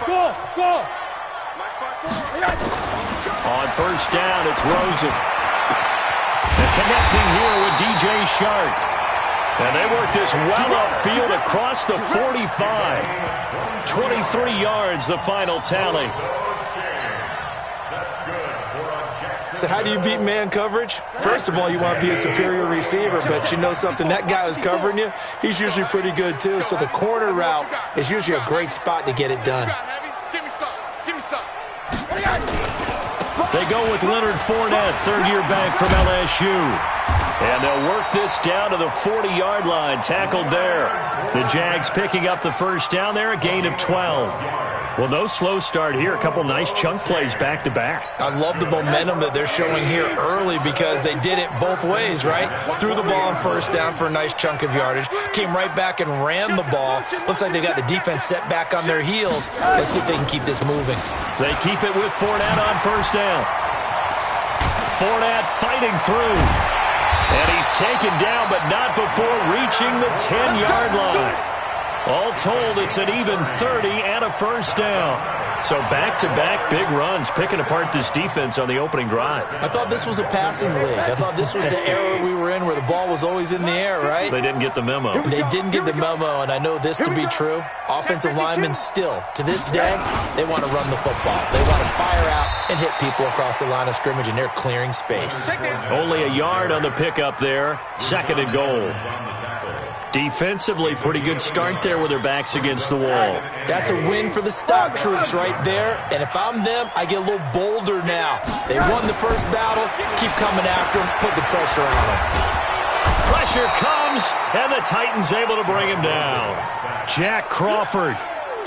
Go. On first down, it's Rosen. And connecting here with DJ Shark. And they work this well upfield across the 45. 23 yards, the final tally. So how do you beat man coverage? First of all, you want to be a superior receiver, but you know something, that guy who's covering you, he's usually pretty good too. So the corner route is usually a great spot to get it done. They go with Leonard Fournette, third-year back from LSU. And they'll work this down to the 40-yard line, tackled there. The Jags picking up the first down there, a gain of 12. Well, no slow start here. A couple nice chunk plays back-to-back. I love the momentum that they're showing here early because they did it both ways, right? Threw the ball on first down for a nice chunk of yardage. Came right back and ran the ball. Looks like they got the defense set back on their heels. Let's see if they can keep this moving. They keep it with Fournette on first down. Fournette fighting through. And he's taken down, but not before reaching the 10-yard line. All told, it's an even 30 and a first down. So back-to-back big runs, picking apart this defense on the opening drive. I thought this was a passing league. I thought this was the era we were in where the ball was always in the air, right? They didn't get the memo. They didn't get the memo, and I know this to be true. Offensive linemen still, to this day, they want to run the football. They want to fire out and hit people across the line of scrimmage, and they're clearing space. Only a yard on the pickup there. Second and goal. Defensively, pretty good start there with their backs against the wall. That's a win for the stop troops right there. And if I'm them, I get a little bolder now. They won the first battle. Keep coming after them. Put the pressure on them. Pressure comes, and the Titans able to bring him down. Jack Crawford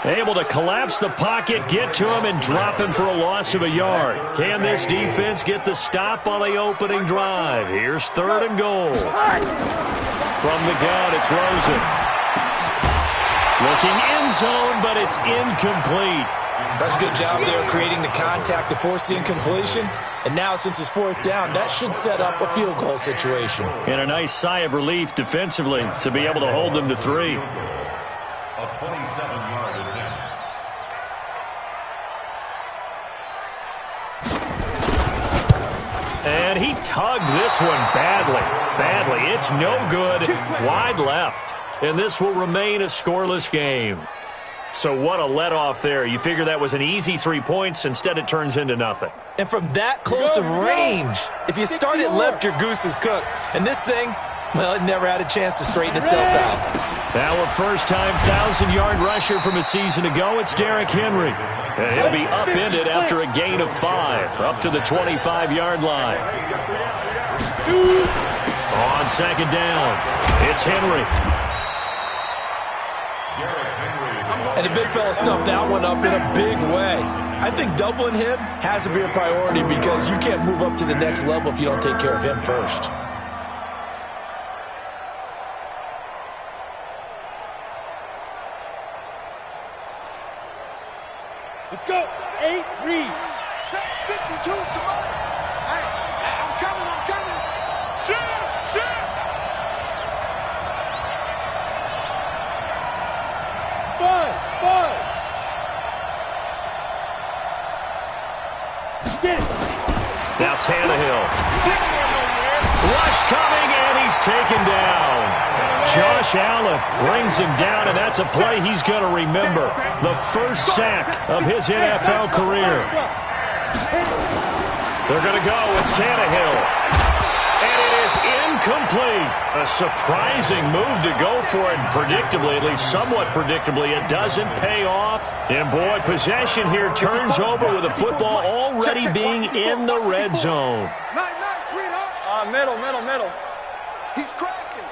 able to collapse the pocket, get to him, and drop him for a loss of a yard. Can this defense get the stop on the opening drive? Here's third and goal. From the gun, it's Rosen. Looking end zone, but it's incomplete. That's a good job there creating the contact to force the incompletion. And now, since it's fourth down, that should set up a field goal situation. And a nice sigh of relief defensively to be able to hold them to 3. A 27-yard attempt. And he tugged this one badly. It's no good. Wide left. And this will remain a scoreless game. So what a let-off there. You figure that was an easy 3 points. Instead, it turns into nothing. And from that close of range, if you start it left, your goose is cooked. And this thing, well, it never had a chance to straighten itself out. Now a first-time 1,000-yard rusher from a season ago, it's Derrick Henry. And he'll be upended after a gain of 5, up to the 25-yard line. On second down, it's Henry. And the big fella stuffed that one up in a big way. I think doubling him has to be a priority because you can't move up to the next level if you don't take care of him first. Let's go. 8, read. Check 52, come on. Hey, I'm coming. Shoot. 5. Get it. Now Tannehill. Rush coming, and he's taken down. Josh Allen brings him down, and that's a play he's going to remember. The first sack of his NFL career. They're going to go. It's Tannehill. And it is incomplete. A surprising move to go for it. Predictably, at least somewhat predictably, it doesn't pay off. And boy, possession here turns over with the football already being in the red zone. Nice, sweetheart. Middle. He's crashing.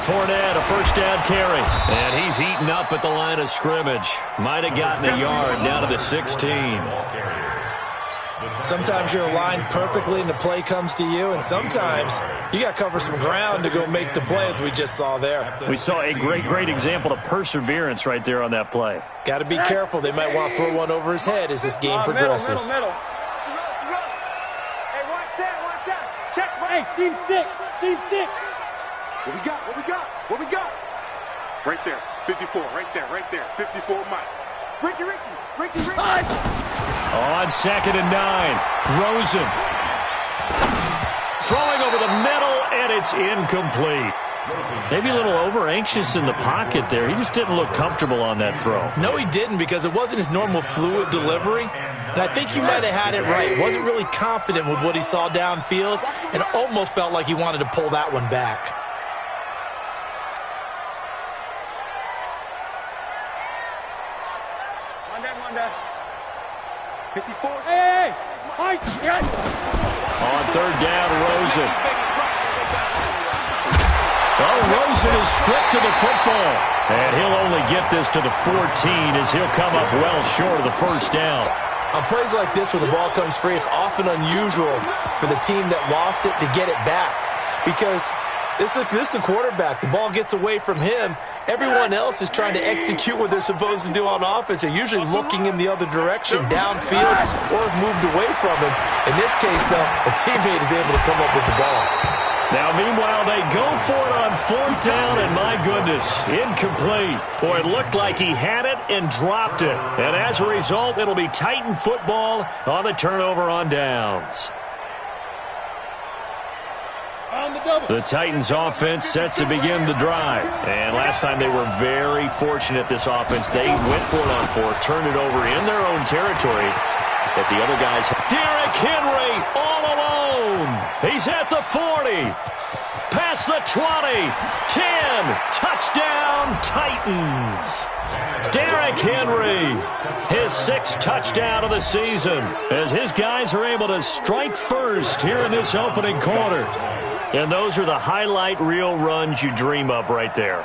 Fournette, a first down carry. And he's eaten up at the line of scrimmage. Might have gotten a yard down to the 16. Sometimes you're aligned perfectly and the play comes to you, and sometimes you got to cover some ground to go make the play, as we just saw there. We saw a great example of perseverance right there on that play. Got to be careful. They might want to throw one over his head as this game progresses. Middle. Hey, one set. Check. Hey, seam 6. What we got? Right there. 54, right there. 54, Mike. Ricky. On 2nd and 9, Rosen. Throwing over the middle, and it's incomplete. Maybe a little over-anxious in the pocket there. He just didn't look comfortable on that throw. No, he didn't, because it wasn't his normal fluid delivery. And I think you might have had it right. Wasn't really confident with what he saw downfield and almost felt like he wanted to pull that one back. One down. 54. Hey! Nice! Yes! On 3rd down, Rosen. Oh, Rosen is stripped to the football. And he'll only get this to the 14 as he'll come up well short of the 1st down. On plays like this where the ball comes free, it's often unusual for the team that lost it to get it back. Because this is the quarterback. The ball gets away from him. Everyone else is trying to execute what they're supposed to do on offense. They're usually looking in the other direction, downfield, or moved away from him. In this case, though, a teammate is able to come up with the ball. Now, meanwhile, they go for it on 4th down, and my goodness, incomplete. Boy, it looked like he had it and dropped it. And as a result, it'll be Titan football on the turnover on downs. On the double. The Titans offense set to begin the drive. And last time they were very fortunate, this offense. They went for it on 4th, turned it over in their own territory. But the other guys, Derrick Henry all alone. He's at the 40. Past the 20. 10. Touchdown, Titans. Derrick Henry, his 6th touchdown of the season, as his guys are able to strike first here in this opening quarter. And those are the highlight reel runs you dream of right there.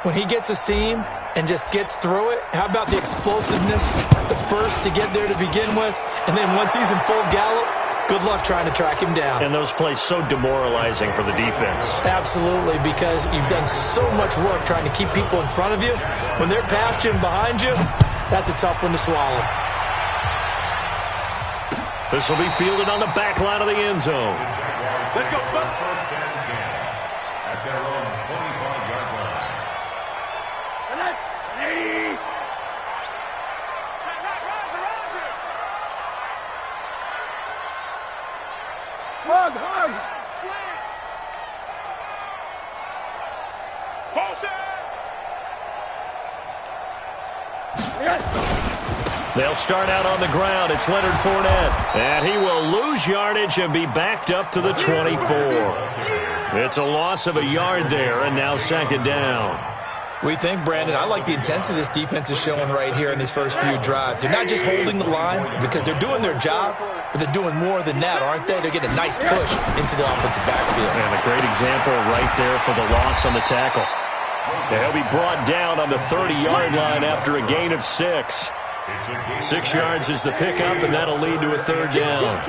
When he gets a seam and just gets through it, how about the explosiveness, the burst to get there to begin with, and then once he's in full gallop, good luck trying to track him down. And those plays so demoralizing for the defense. Absolutely, because you've done so much work trying to keep people in front of you. When they're past you and behind you, that's a tough one to swallow. This will be fielded on the back line of the end zone. Let's go. At their own 25-yard line. Slug, hug. Slant. Bullshit. They'll start out on the ground. It's Leonard Fournette. And he will lose yardage and be backed up to the 24. It's a loss of a yard there, and now 2nd down. We think, Brandon, I like the intensity this defense is showing right here in these first few drives. They're not just holding the line because they're doing their job, but they're doing more than that, aren't they? They're getting a nice push into the offensive backfield. And a great example right there for the loss on the tackle. He'll be brought down on the 30-yard line after a gain of 6. 6 yards is the pickup, and that'll lead to a 3rd down.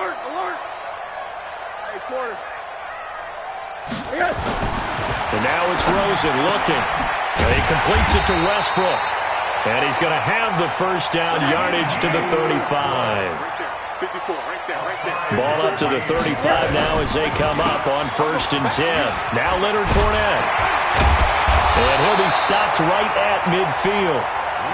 Alert. Hey, quarter. And now it's Rosen looking. And he completes it to Westbrook. And he's going to have the 1st down, yardage to the 35. 54, right there. Ball up to the 35 now as they come up on 1st and 10. Now Leonard Fournette. And he'll be stopped right at midfield.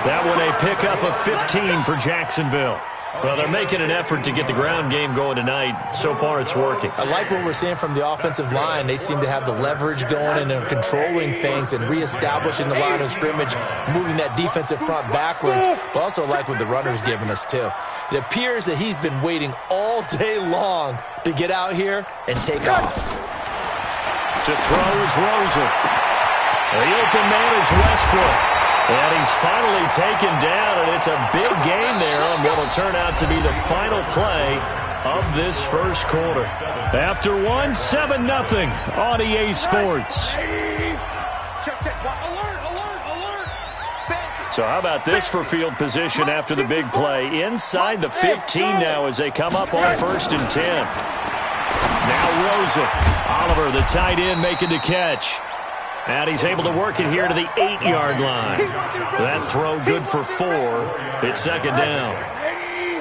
That one a pickup of 15 for Jacksonville. Well, they're making an effort to get the ground game going tonight. So far, it's working. I like what we're seeing from the offensive line. They seem to have the leverage going and they're controlling things and reestablishing the line of scrimmage, moving that defensive front backwards. But also like what the runner's giving us, too. It appears that he's been waiting all day long to get out here and take off. To throw is Rosen. The open man is Westbrook. And he's finally taken down, and it's a big gain there on what will turn out to be the final play of this first quarter. After 1, 7-0 on EA Sports. So how about this for field position after the big play? Inside the 15 now as they come up on 1st and 10. Now Rosen. Oliver, the tight end, making the catch. And he's able to work it here to the 8-yard line. That throw good for 4. It's 2nd down.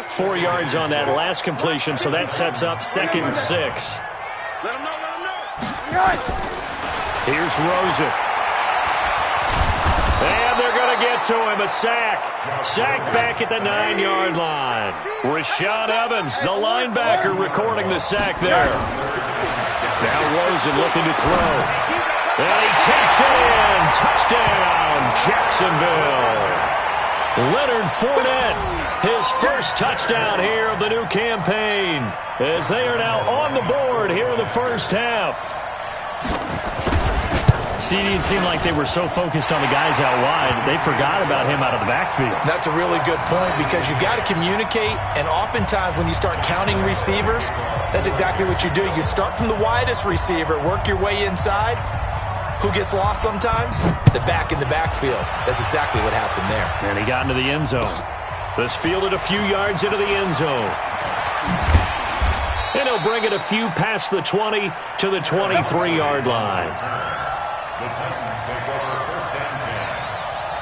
4 yards on that last completion, so that sets up 2nd and 6. Let him know. Here's Rosen. get to him. A sack. Sacked back at the 9-yard line. Rashaan Evans, the linebacker, recording the sack there. Now Rosen looking to throw. And he takes it in. Touchdown, Jacksonville. Leonard Fournette, his first touchdown here of the new campaign, as they are now on the board here in the first half. See, it didn't seem like they were so focused on the guys out wide, they forgot about him out of the backfield. That's a really good point because you've got to communicate, and oftentimes when you start counting receivers, that's exactly what you do. You start from the widest receiver, work your way inside. Who gets lost sometimes? The back in the backfield. That's exactly what happened there. And he got into the end zone. This fielded a few yards into the end zone. And he'll bring it a few past the 20 to the 23-yard line. The Titans take over first and 10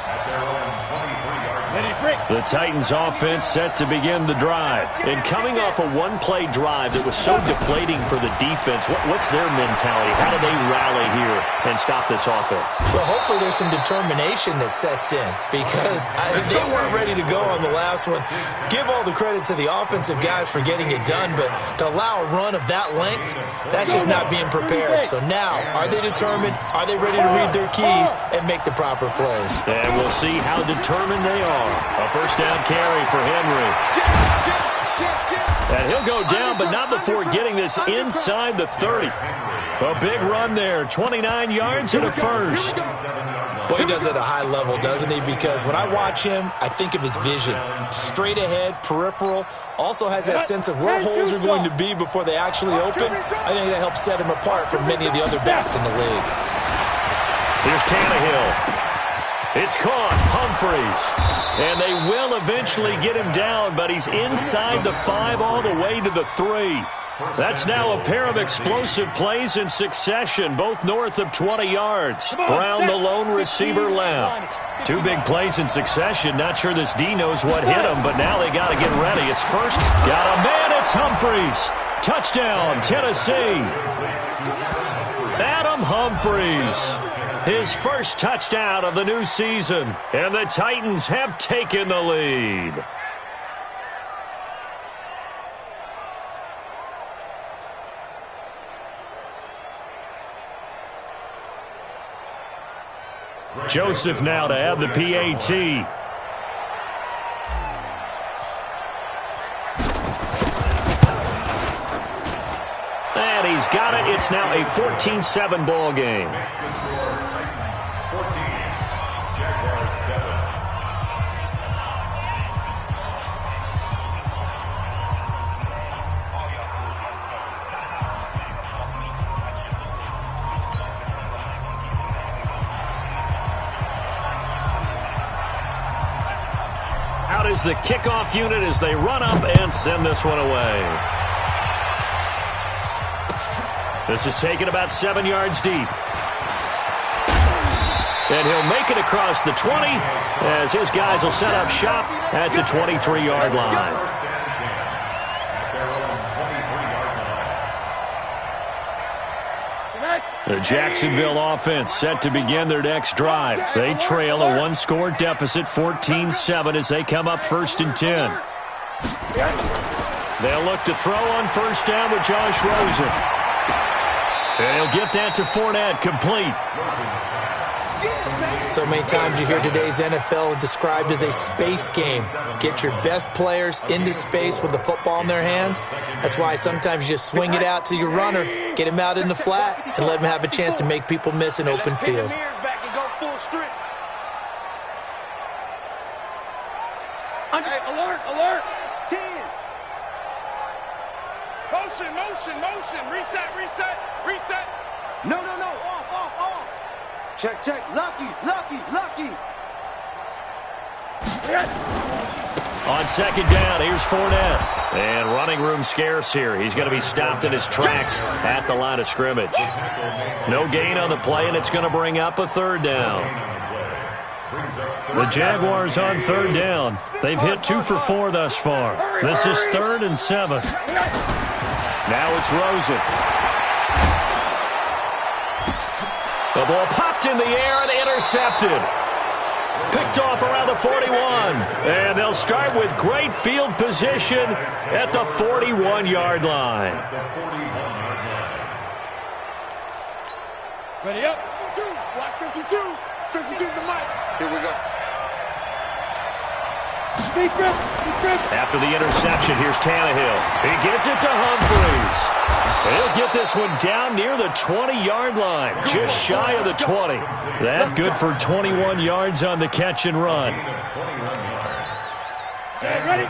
at their own 23-yard line. The Titans offense set to begin the drive. And coming off a one-play drive that was so deflating for the defense, what's their mentality? How do they rally here and stop this offense? Well, hopefully there's some determination that sets in because they weren't ready to go on the last one. Give all the credit to the offensive guys for getting it done, but to allow a run of that length, that's just not being prepared. So now, are they determined? Are they ready to read their keys and make the proper plays? And we'll see how determined they are. A first down carry for Henry. And he'll go down, but not before getting this inside the 30. A big run there, 29 yards and a first. Boy, he does it at a high level, doesn't he? Because when I watch him, I think of his vision. Straight ahead, peripheral. Also has that sense of where holes are going to be before they actually open. I think that helps set him apart from many of the other backs in the league. Here's Tannehill. It's caught, Humphreys. And they will eventually get him down, but he's inside the 5 all the way to the 3. That's now a pair of explosive plays in succession, both north of 20 yards. Brown, the lone receiver, left. 2 big plays in succession. Not sure this D knows what hit him, but now they got to get ready. It's first. Got a man. It's Humphreys. Touchdown, Tennessee. Adam Humphreys. His first touchdown of the new season. And the Titans have taken the lead. Joseph now to have the PAT. And he's got it. It's now a 14-7 ball game. 14, Jaguars 7. Out is the kickoff unit as they run up and send this one away. This is taken about 7 yards deep. And he'll make it across the 20 as his guys will set up shop at the 23-yard line. The Jacksonville offense set to begin their next drive. They trail a 1-score deficit, 14-7, as they come up 1st and 10. They'll look to throw on first down with Josh Rosen. And he'll get that to Fournette, complete. So many times you hear today's NFL described as a space game. Get your best players into space with the football in their hands. That's why sometimes you just swing it out to your runner, get him out in the flat, and let him have a chance to make people miss an open field. Alert, alert. 10. Motion. Reset. No. Off. Check. Lucky. On second down, here's Fournette. And running room scarce here. He's going to be stopped in his tracks at the line of scrimmage. No gain on the play, and it's going to bring up a 3rd down. The Jaguars on 3rd down. They've hit 2 for 4 thus far. This is 3rd and 7. Now it's Rosen. The ball popped in the air and intercepted. Picked off around the 41. And they'll start with great field position at the 41-yard line. Ready up. 52. Block 52. 52's the mic. Here we go. Deep grip. After the interception, here's Tannehill. He gets it to Humphries. He'll get this one down near the 20-yard line, just shy of the 20. That good for 21 yards on the catch and run. Ready?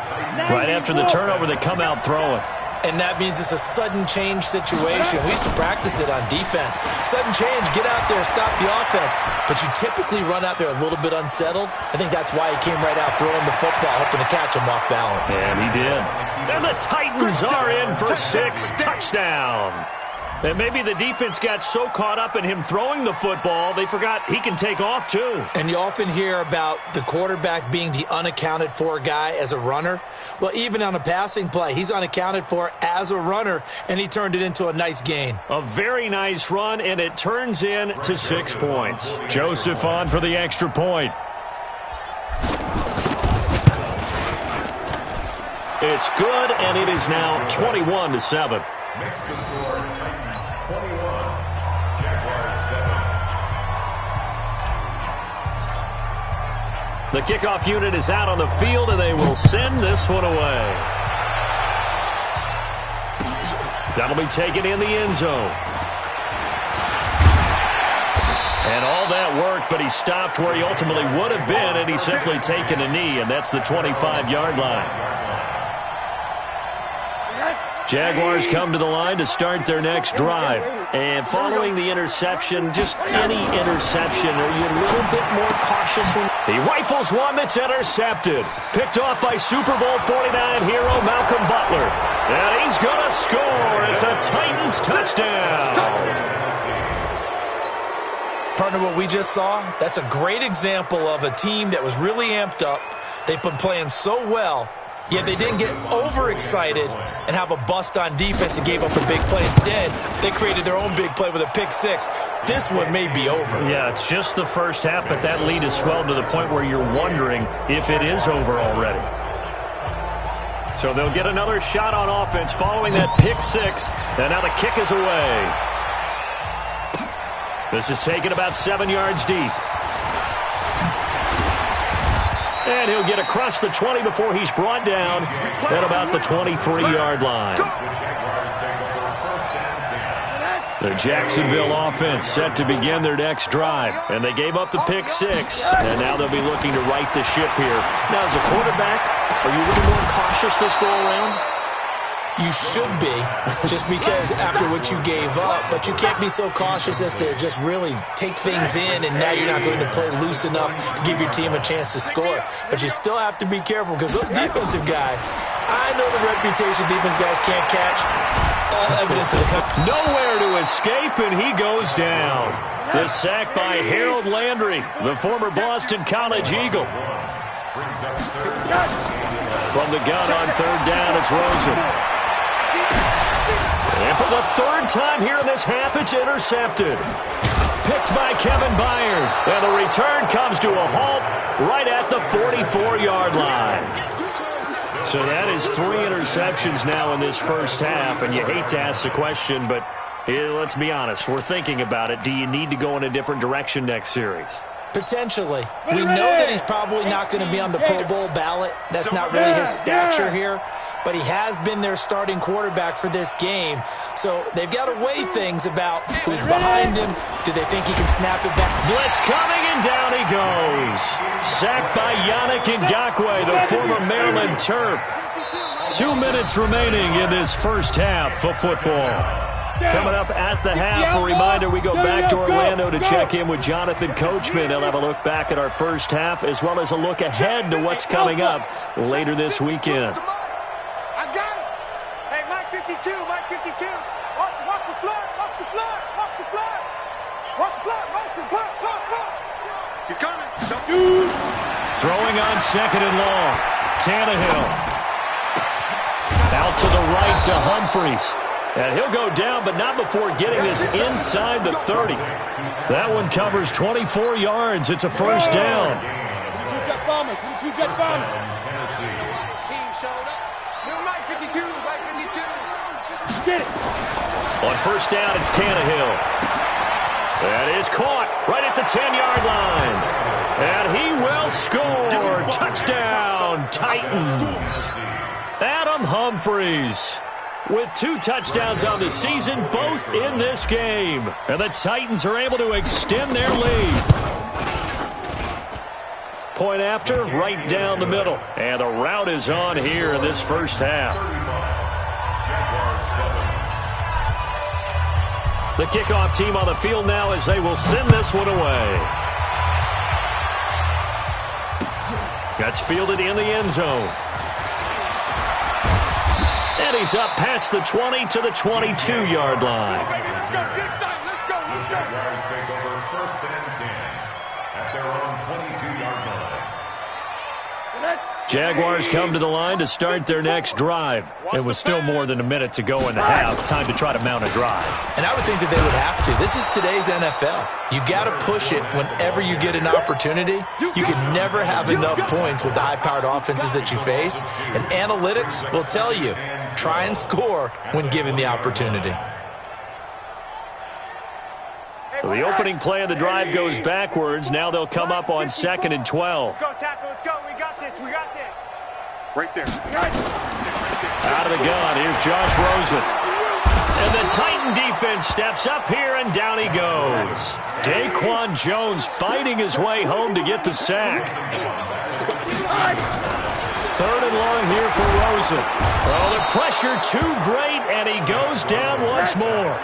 Right after the turnover, they come out throwing. And that means it's a sudden change situation. We used to practice it on defense. Sudden change, get out there, stop the offense. But you typically run out there a little bit unsettled. I think that's why he came right out throwing the football, hoping to catch him off balance. And he did. And the Titans are in for 6. Touchdown. And maybe the defense got so caught up in him throwing the football, they forgot he can take off too. And you often hear about the quarterback being the unaccounted for guy as a runner. Well, even on a passing play, he's unaccounted for as a runner, and he turned it into a nice gain. A very nice run, and it turns in to 6 points. Joseph on for the extra point. It's good, and it is now 21-7. Makes the score Titans 21, Jaguars 7. The kickoff unit is out on the field, and they will send this one away. That'll be taken in the end zone. And all that work, but he stopped where he ultimately would have been, and he's simply taken a knee, and that's the 25-yard line. Jaguars come to the line to start their next drive. And following the interception, just any interception, are you a little bit more cautious when he rifles one that's intercepted? Picked off by Super Bowl 49 hero Malcolm Butler. And he's going to score. It's a Titans touchdown. Partner, what we just saw, that's a great example of a team that was really amped up. They've been playing so well. Yet they didn't get overexcited and have a bust on defense and gave up a big play. Instead, they created their own big play with a pick six. This one may be over. Yeah, it's just the first half, but that lead has swelled to the point where you're wondering if it is over already. So they'll get another shot on offense following that pick six. And now the kick is away. This is taken about 7 yards deep. And he'll get across the 20 before he's brought down at about the 23-yard line. The Jacksonville offense set to begin their next drive. And they gave up the pick six. And now they'll be looking to right the ship here. Now, as a quarterback, are you a little more cautious this go-around? You should be, just because after what you gave up. But you can't be so cautious as to just really take things in, and now you're not going to play loose enough to give your team a chance to score. But you still have to be careful, because those defensive guys, I know the reputation defense guys can't catch. All evidence to the contrary. Nowhere to escape, and he goes down. The sack by Harold Landry, the former Boston College Eagle. From the gun on third down, it's Rosen. And for the third time here in this half, it's intercepted. Picked by Kevin Byard. And the return comes to a halt right at the 44-yard line. So that is 3 interceptions now in this first half. And you hate to ask the question, but let's be honest. We're thinking about it. Do you need to go in a different direction next series? Potentially. We know that he's probably not going to be on the Pro Bowl ballot. That's not really his stature here. But he has been their starting quarterback for this game. So they've got to weigh things about who's behind him. Do they think he can snap it back? Blitz coming, and down he goes. Sacked by Yannick Ngakoue, the former Maryland Terp. 2 minutes remaining in this first half of football. Coming up at the half, a reminder, we go back to Orlando to check in with Jonathan Coachman. He'll have a look back at our first half as well as a look ahead to what's coming up later this weekend. I got it. Hey, Mike 52, Mike 52. Watch the flood, watch the flood, watch the flood. Watch the flood, watch the flood, flood. He's coming. Throwing on second and long. Tannehill. Out to the right to Humphries. And he'll go down, but not before getting this inside the 30. That one covers 24 yards. It's a first down. bomber. 22 jet bomber. Tennessee. Team showed up. New Mike 52, Mike 52. Get it. On first down, it's Tannehill. That is caught right at the 10-yard line. And he will score. Touchdown, Titans. Adam Humphries with 2 touchdowns on the season, both in this game. And the Titans are able to extend their lead. Point after, right down the middle. And the route is on here in this first half. The kickoff team on the field now as they will send this one away. That's fielded in the end zone. And he's up past the 20 to the 22-yard line. Let's go. Jaguars take over first and 10 at their own 22-yard line. Jaguars come to the line to start their next drive. It was still more than a minute to go in the half. Time to try to mount a drive. And I would think that they would have to. This is today's NFL. You got to push it whenever you get an opportunity. You can never have enough points with the high-powered offenses that you face. And analytics will tell you, try and score when given the opportunity. So the opening play of the drive goes backwards. Now they'll come up on 2nd and 12. Let's go, tackle. Let's go. We got this. Right there. Out of the gun, here's Josh Rosen. And the Titan defense steps up here, and down he goes. Daquan Jones fighting his way home to get the sack. 3rd and long here for Rosen. Oh, the pressure too great, and he goes down once more.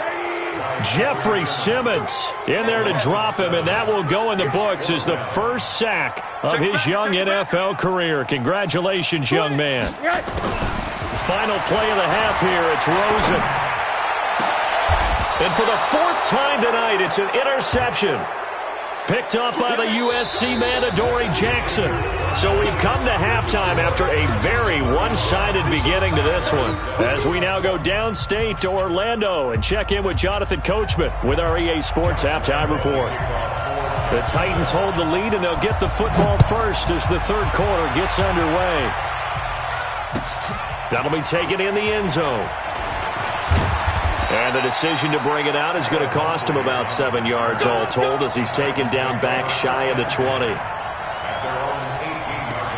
Jeffrey Simmons in there to drop him, and that will go in the books as the first sack of his young NFL career. Congratulations, young man. Final play of the half here, it's Rosen. And for the 4th time tonight, it's an interception. Picked up by the USC man, Adoree Jackson. So we've come to halftime after a very one-sided beginning to this one. As we now go downstate to Orlando and check in with Jonathan Coachman with our EA Sports Halftime Report. The Titans hold the lead, and they'll get the football first as the 3rd quarter gets underway. That'll be taken in the end zone. And the decision to bring it out is going to cost him about 7 yards all told as he's taken down back shy of the 20. At their own 18-yard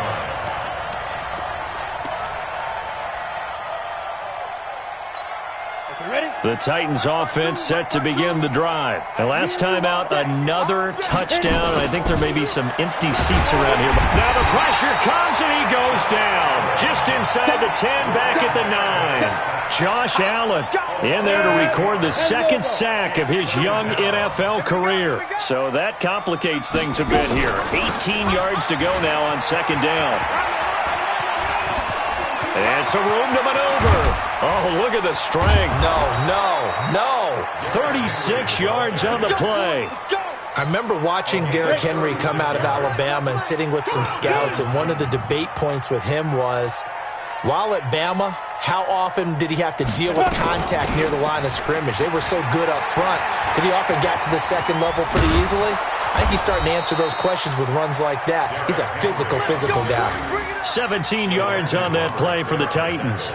line. The Titans offense set to begin the drive. And last time out, another touchdown. I think there may be some empty seats around here. Now the pressure comes, and he goes down. Just inside the 10, back at the 9. Josh Allen in there to record the 2nd sack of his young NFL career. So that complicates things a bit here. 18 yards to go now on 2nd down. And some room to maneuver. Oh, look at the strength. No. 36 yards on the play. I remember watching Derrick Henry come out of Alabama and sitting with some scouts, and one of the debate points with him was, while at Bama, how often did he have to deal with contact near the line of scrimmage? They were so good up front that he often got to the 2nd level pretty easily. I think he's starting to answer those questions with runs like that. He's a physical guy. 17 yards on that play for the Titans.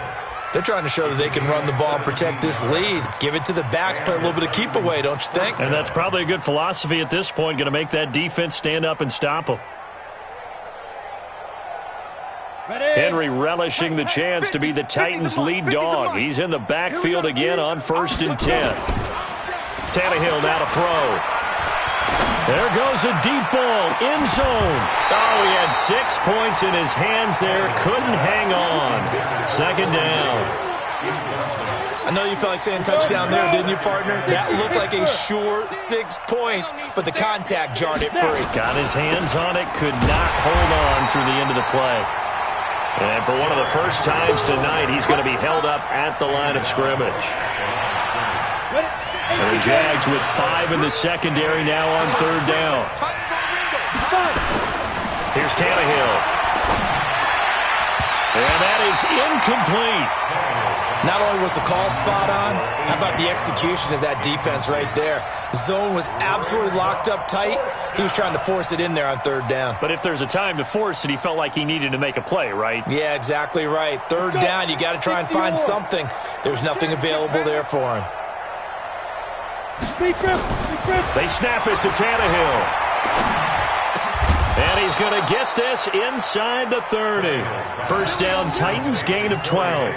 They're trying to show that they can run the ball and protect this lead. Give it to the backs, play a little bit of keep away, don't you think? And that's probably a good philosophy at this point, going to make that defense stand up and stop them. Henry relishing the chance to be the Titans' lead dog. He's in the backfield again on 1st and 10. Tannehill now to throw. There goes a deep ball, end zone. Oh, he had 6 points in his hands there. Couldn't hang on. 2nd down. I know you felt like saying touchdown there, didn't you, partner? That looked like a sure 6 points, but the contact jarred it free. Got his hands on it, could not hold on through the end of the play. And for one of the first times tonight, he's going to be held up at the line of scrimmage. And the Jags with 5 in the secondary now on 3rd down. Here's Tannehill. And that is incomplete. Not only was the call spot on, how about the execution of that defense right there? Zone was absolutely locked up tight. He was trying to force it in there on third down. But if there's a time to force it, he felt like he needed to make a play, right? Yeah, exactly right. Third down, you got to try and find something. There's nothing available there for him. They snap it to Tannehill. And he's going to get this inside the 30. First down, Titans, gain of 12.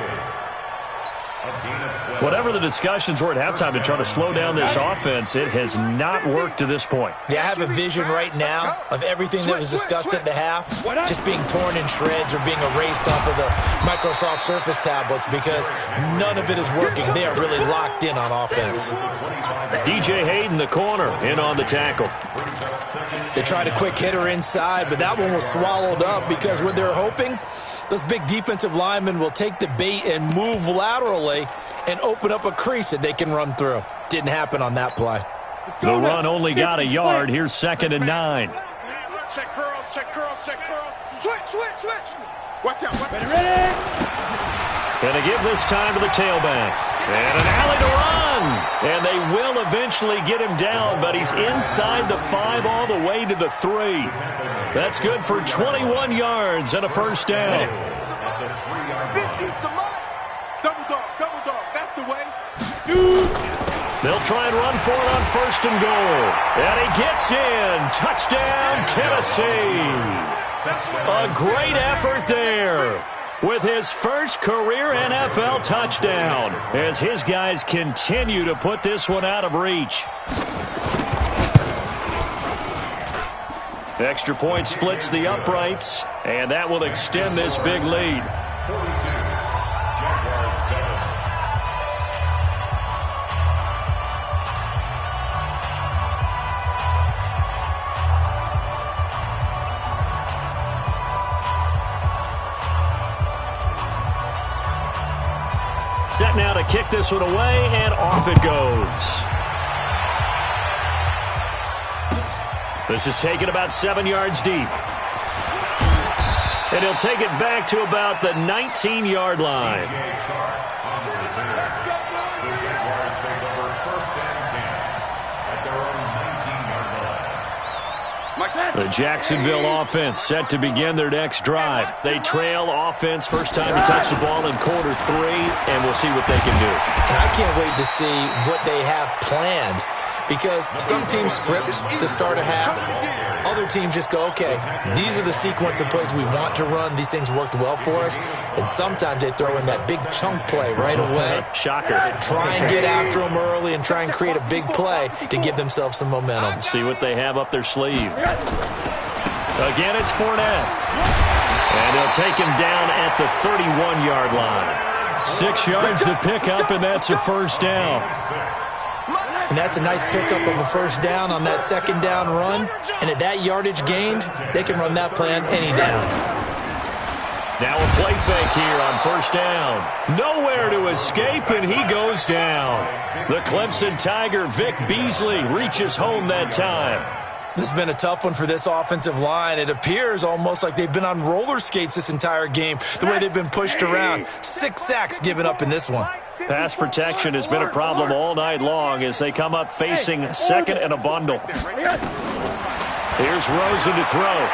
Whatever the discussions were at halftime to try to slow down this offense, it has not worked to this point. Yeah, I have a vision right now of everything that was discussed at the half just being torn in shreds or being erased off of the Microsoft Surface tablets because none of it is working. They are really locked in on offense. DJ Hayden, the corner, in on the tackle. They tried a quick hitter inside, but that one was swallowed up because what they're hoping, those big defensive linemen will take the bait and move laterally and open up a crease that they can run through. Didn't happen on that play. The run only got a yard. Here's 2nd and 9. Check curls, check curls, check curls. Switch. Watch out. Ready? Gonna give this time to the tailback. And an alley to run. And they will eventually get him down, but he's inside the 5 all the way to the 3. That's good for 21 yards and a first down. 50's the mark. Double dog. That's the way. They'll try and run for it on 1st and goal. And he gets in. Touchdown, Tennessee. A great effort there with his first career NFL touchdown as his guys continue to put this one out of reach. Extra point splits the uprights, and that will extend this big lead. Set now to kick this one away, and off it goes. This is taken about 7 yards deep. And he'll take it back to about the 19-yard line. The Jacksonville offense set to begin their next drive. They trail offense first time to touch the ball in quarter 3, and we'll see what they can do. And I can't wait to see what they have planned because some teams script to start a half. Other teams just go, okay, these are the sequence of plays we want to run. These things worked well for us. And sometimes they throw in that big chunk play right away. Shocker. Try and get after them early and try and create a big play to give themselves some momentum. See what they have up their sleeve. Again, it's Fournette. And they'll take him down at the 31-yard line. 6 yards to pick up, and that's a first down. And that's a nice pickup of a first down on that second down run. And at that yardage gained, they can run that play on any down. Now a play fake here on first down. Nowhere to escape, and he goes down. The Clemson Tiger, Vic Beasley, reaches home that time. This has been a tough one for this offensive line. It appears almost like they've been on roller skates this entire game, the way they've been pushed around. 6 sacks given up in this one. Pass protection has been a problem all night long as they come up facing second and a bundle. Here's Rosen to throw.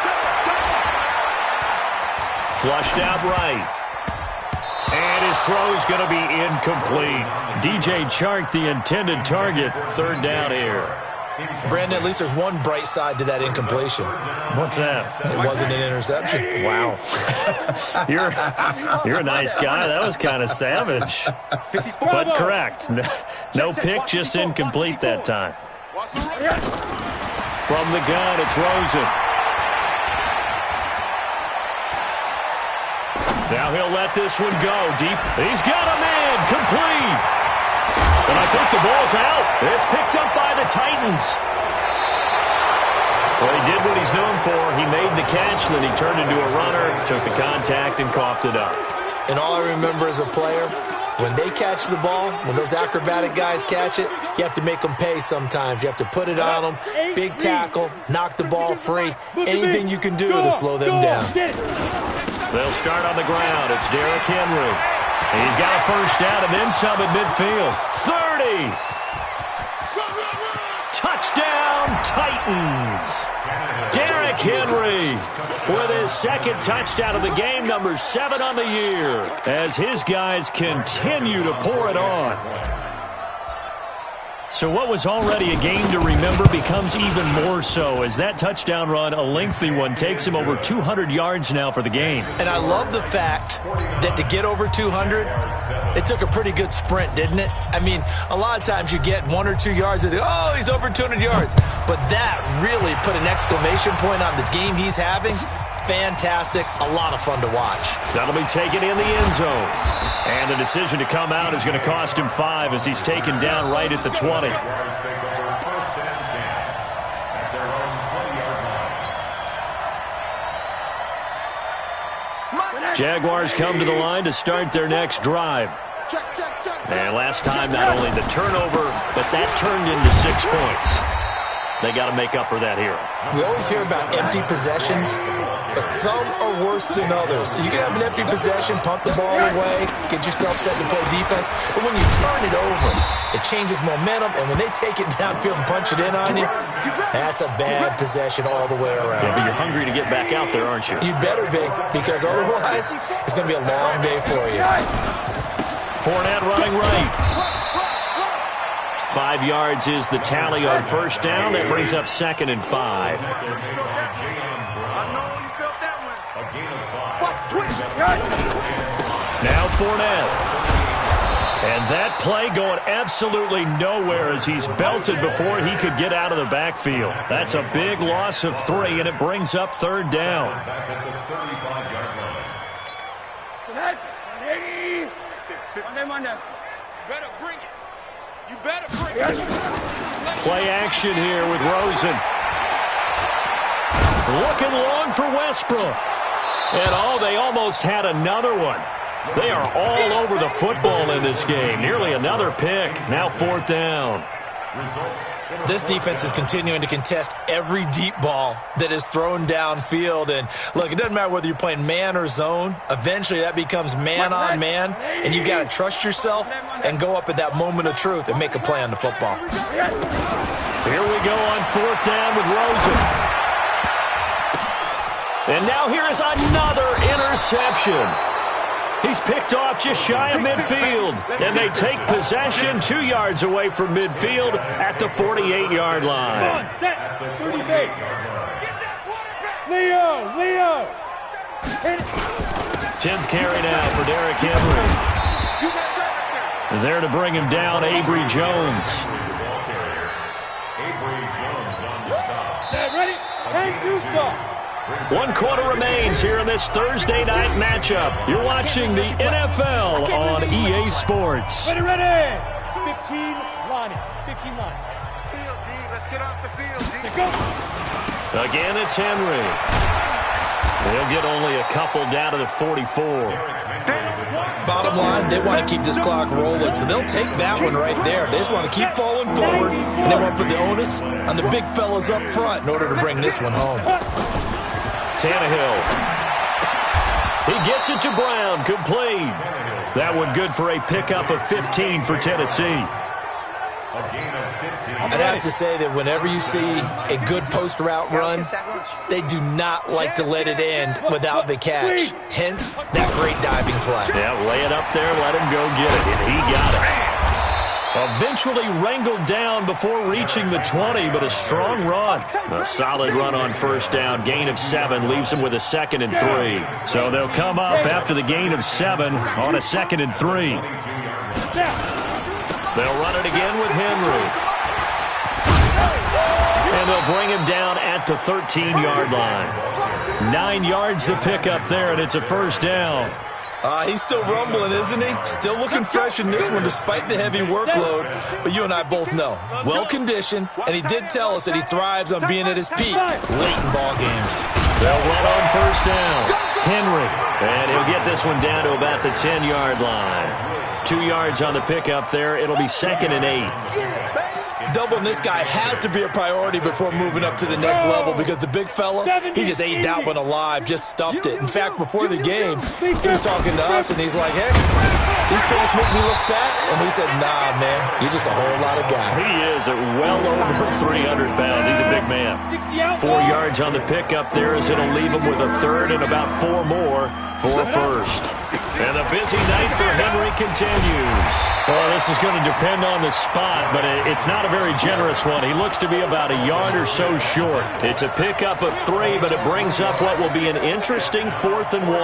Flushed out right. And his throw's going to be incomplete. DJ Chark, the intended target. Third down here. Brandon, at least there's one bright side to that incompletion. What's that? It wasn't an interception. Wow. You're a nice guy. That was kind of savage. But correct. No pick, just incomplete that time. From the gun, it's Rosen. Now he'll let this one go deep. He's got a man. Complete. And I think the ball's out. It's picked up by the Titans. Well, he did what he's known for. He made the catch, then he turned into a runner, took the contact, and coughed it up. And all I remember as a player, when they catch the ball, when those acrobatic guys catch it, you have to make them pay sometimes. You have to put it on them, big tackle, knock the ball free, anything you can do to slow them down. They'll start on the ground. It's Derrick Henry. He's got a first down and then some at midfield. 30. Touchdown, Titans. Derrick Henry with his second touchdown of the game, number 7 on the year, as his guys continue to pour it on. So what was already a game to remember becomes even more so as that touchdown run, a lengthy one, takes him over 200 yards now for the game. And I love the fact that to get over 200, it took a pretty good sprint, didn't it? I mean, a lot of times you get 1 or 2 yards and oh, he's over 200 yards. But that really put an exclamation point on the game he's having. Fantastic. A lot of fun to watch. That'll be taken in the end zone. And the decision to come out is going to cost him 5 as he's taken down right at the 20. Jaguars come to the line to start their next drive. And last time, not only the turnover, but that turned into 6 points. They got to make up for that here. We always hear about empty possessions, but some are worse than others. You can have an empty possession, punt the ball away, get yourself set to play defense, but when you turn it over, it changes momentum, and when they take it downfield and punch it in on you, that's a bad possession all the way around. Yeah, but you're hungry to get back out there, aren't you? You better be, because otherwise, it's going to be a long day for you. Fournette running right. 5 yards is the tally on first down. That brings up 2nd and 5. I know you felt that one. Watch twist. Now Fournette. And that play going absolutely nowhere as he's belted before he could get out of the backfield. That's a big loss of 3, and it brings up 3rd down. Better bring it. You better bring it. Play action here with Rosen. Looking long for Westbrook. And they almost had another one. They are all over the football in this game. Nearly another pick. Now 4th down. This defense is continuing to contest every deep ball that is thrown downfield. And look, it doesn't matter whether you're playing man or zone. Eventually that becomes man on man. And you got to trust yourself and go up at that moment of truth and make a play on the football. Here we go on 4th down with Rosen. And now here is another interception. He's picked off just shy of midfield. And they take possession 2 yards away from midfield at the 48-yard line. Come on, set. 30 base. Leo. 10th carry now for Derrick Henry. There to bring him down, Avery Jones. Set, ready? 10-2 stop. 1 quarter remains here in this Thursday night matchup. You're watching the NFL on EA Sports. Ready. 15 line. 15 line. Field, D. Let's get off the field, D. Go. Again, it's Henry. They'll get only a couple down to the 44. Bottom line, they want to keep this clock rolling, so they'll take that one right there. They just want to keep falling forward, and they want to put the onus on the big fellas up front in order to bring this one home. Tannehill. He gets it to Brown, complete. That one good for a pickup of 15 for Tennessee. I'd have to say that whenever you see a good post route run, they do not like to let it end without the catch. Hence, that great diving play. Yeah, lay it up there, let him go get it, and he got it. Eventually wrangled down before reaching the 20, but a strong run. A solid run on first down. Gain of 7 leaves him with a 2nd and 3. So they'll come up after the gain of 7 on a 2nd and 3. They'll run it again with Henry. And they'll bring him down at the 13-yard line. 9 yards to pick up there, and it's a first down. He's still rumbling, isn't he? Still looking fresh in this one despite the heavy workload. But you and I both know, well-conditioned, and he did tell us that he thrives on being at his peak late in ball games. They'll run on first down. Henry. And he'll get this one down to about the 10-yard line. 2 yards on the pickup there. It'll be 2nd and 8. Doubling this guy has to be a priority before moving up to the next level because the big fella, he just ate that one alive, just stuffed it. In fact, before the game, he was talking to us, and he's like, hey, these pants make me look fat. And we said, nah, man, you're just a whole lot of guy. He is at well over 300 pounds. He's a big man. 4 yards on the pickup there as it'll leave him with a third and about 4 more for a first. And the busy night for Henry continues. Well, this is going to depend on the spot, but it's not a very generous one. He looks to be about a yard or so short. It's a pickup of 3, but it brings up what will be an interesting 4th and 1.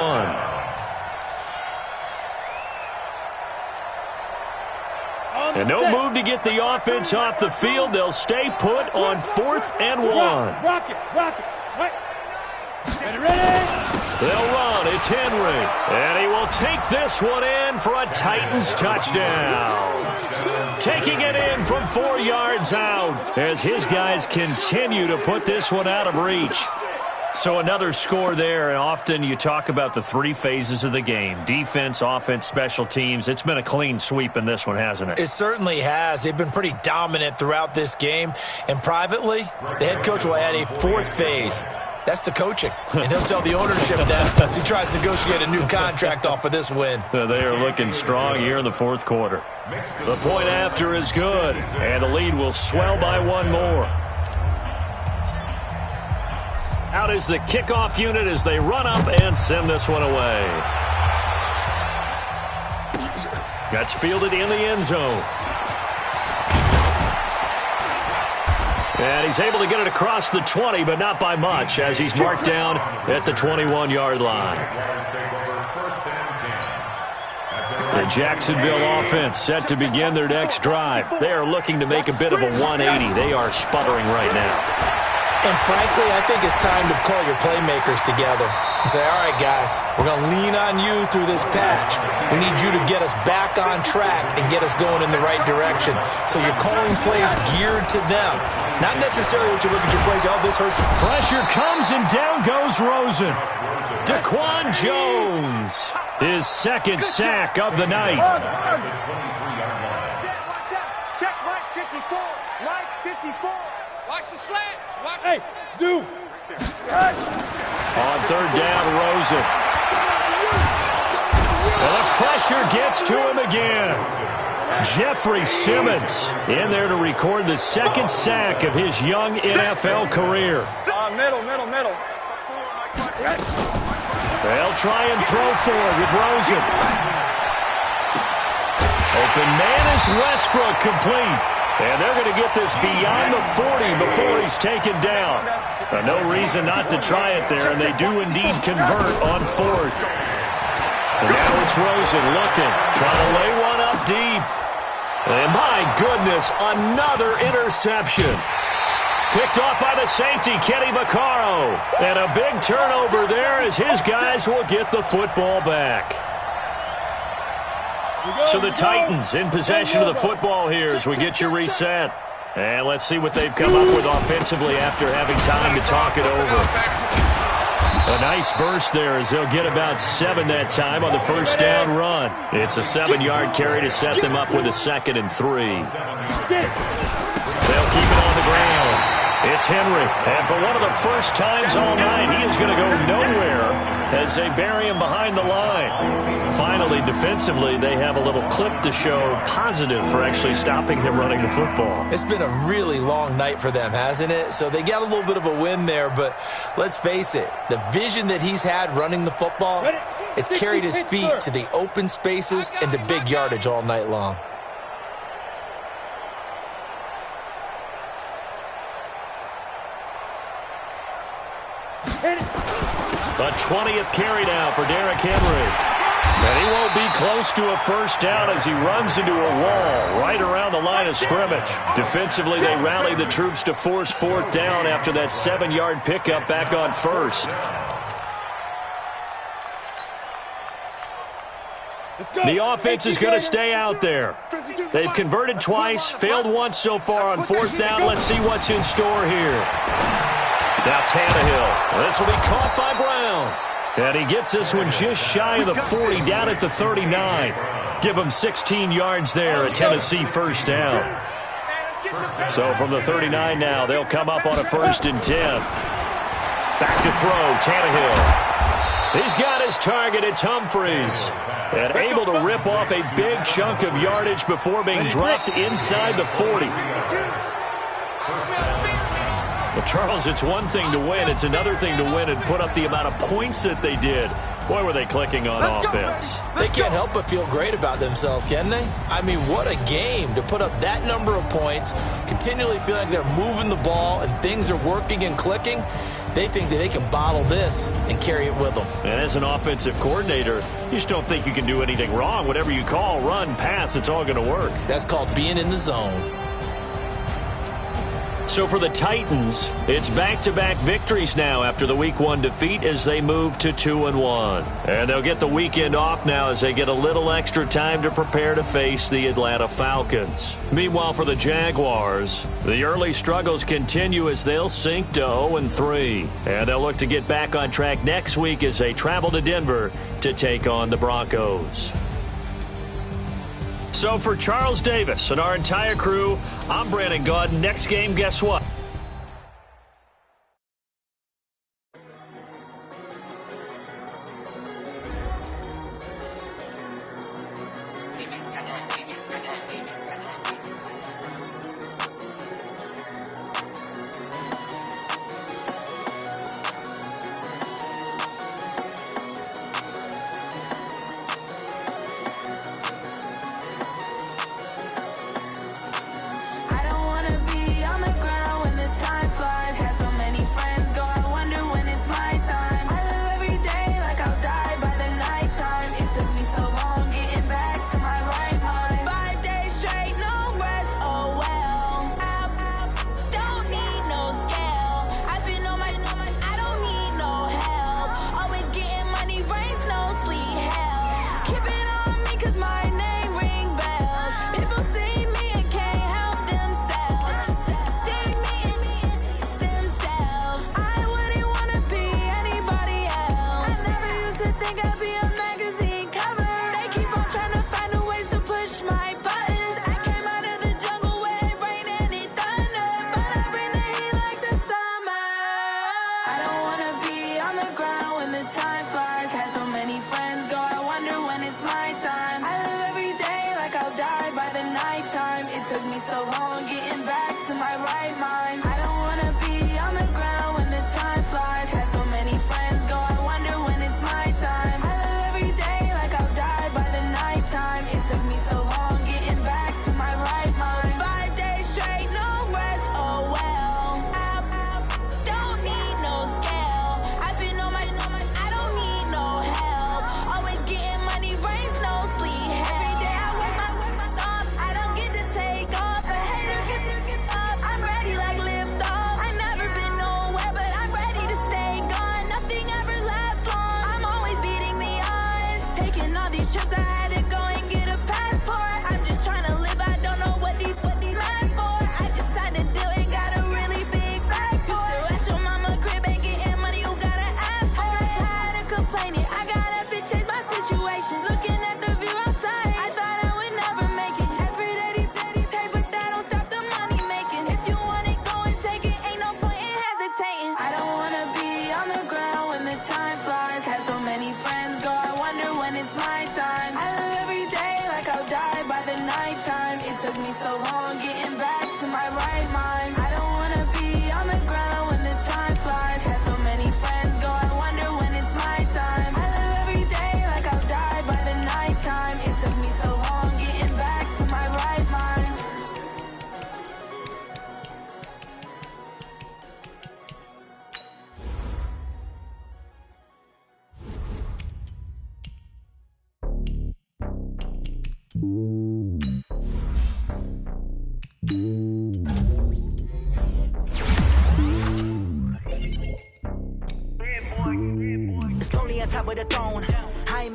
And no move to get the offense off the field. They'll stay put on 4th and 1. Rock it. Ready? They'll run. It's Henry. And he will take this one in for a Titans touchdown. Taking it in from 4 yards out as his guys continue to put this one out of reach. So another score there, and often you talk about the 3 phases of the game. Defense, offense, special teams. It's been a clean sweep in this one, hasn't it? It certainly has. They've been pretty dominant throughout this game. And privately, the head coach will add a 4th phase. That's the coaching. And he'll tell the ownership that as he tries to negotiate a new contract off of this win. They are looking strong here in the 4th quarter. The point after is good, and the lead will swell by 1 more. Out is the kickoff unit as they run up and send this one away. That's fielded in the end zone. And he's able to get it across the 20, but not by much, as he's marked down at the 21-yard line. The Jacksonville offense set to begin their next drive. They are looking to make a bit of a 180. They are sputtering right now. And frankly, I think it's time to call your playmakers together and say, all right, guys, we're going to lean on you through this patch. We need you to get us back on track and get us going in the right direction. So you're calling plays geared to them. Not necessarily what you look at your plays, oh, this hurts. Pressure comes and down goes Rosen. Daquan Jones, his 2nd sack of the night. Check Mike 54. Mike 54. Watch the slants. Hey, Zoo. On 3rd down, Rosen. And the pressure gets to him again. Jeffrey Simmons in there to record the 2nd sack of his young NFL career. Middle. They'll try and throw forward with Rosen. Open man is Westbrook, complete. And they're going to get this beyond the 40 before he's taken down. No reason not to try it there, and they do indeed convert on 4th. And now it's Rosen looking, trying to lay one up deep. And my goodness, another interception. Picked off by the safety, Kenny Vaccaro. And a big turnover there as his guys will get the football back. So the Titans in possession of the football here as we get you reset. And let's see what they've come up with offensively after having time to talk it over. A nice burst there as they'll get about 7 that time on the 1st down run. It's a 7-yard carry to set them up with a 2nd and 3. They'll keep it on the ground. It's Henry, and for one of the first times all night, he is going to go nowhere as they bury him behind the line. Finally, defensively, they have a little clip to show positive for actually stopping him running the football. It's been a really long night for them, hasn't it? So they got a little bit of a win there, but let's face it, the vision that he's had running the football has carried his feet to the open spaces and to big yardage all night long. The 20th carry now for Derrick Henry. And he won't be close to a first down as he runs into a wall right around the line of scrimmage. Defensively, they rally the troops to force 4th down after that 7-yard pickup back on 1st. The offense is going to stay out there. They've converted twice, failed once so far on 4th down. Let's see what's in store here. Now Tannehill. This will be caught by Brown. And he gets this one just shy of the 40, down at the 39. Give him 16 yards there, a Tennessee first down. So from the 39 now, they'll come up on a 1st and 10. Back to throw, Tannehill. He's got his target. It's Humphries. And able to rip off a big chunk of yardage before being dropped inside the 40. Well, Charles, it's one thing to win. It's another thing to win and put up the amount of points that they did. Boy, were they clicking on offense. They can't help but feel great about themselves, can they? I mean, what a game to put up that number of points, continually feeling like they're moving the ball and things are working and clicking. They think that they can bottle this and carry it with them. And as an offensive coordinator, you just don't think you can do anything wrong. Whatever you call, run, pass, it's all going to work. That's called being in the zone. So for the Titans, it's back-to-back victories now after the Week 1 defeat as they move to 2-1. And they'll get the weekend off now as they get a little extra time to prepare to face the Atlanta Falcons. Meanwhile, for the Jaguars, the early struggles continue as they'll sink to 0-3. And they'll look to get back on track next week as they travel to Denver to take on the Broncos. So for Charles Davis and our entire crew, I'm Brandon Gaudin. Next game, guess what?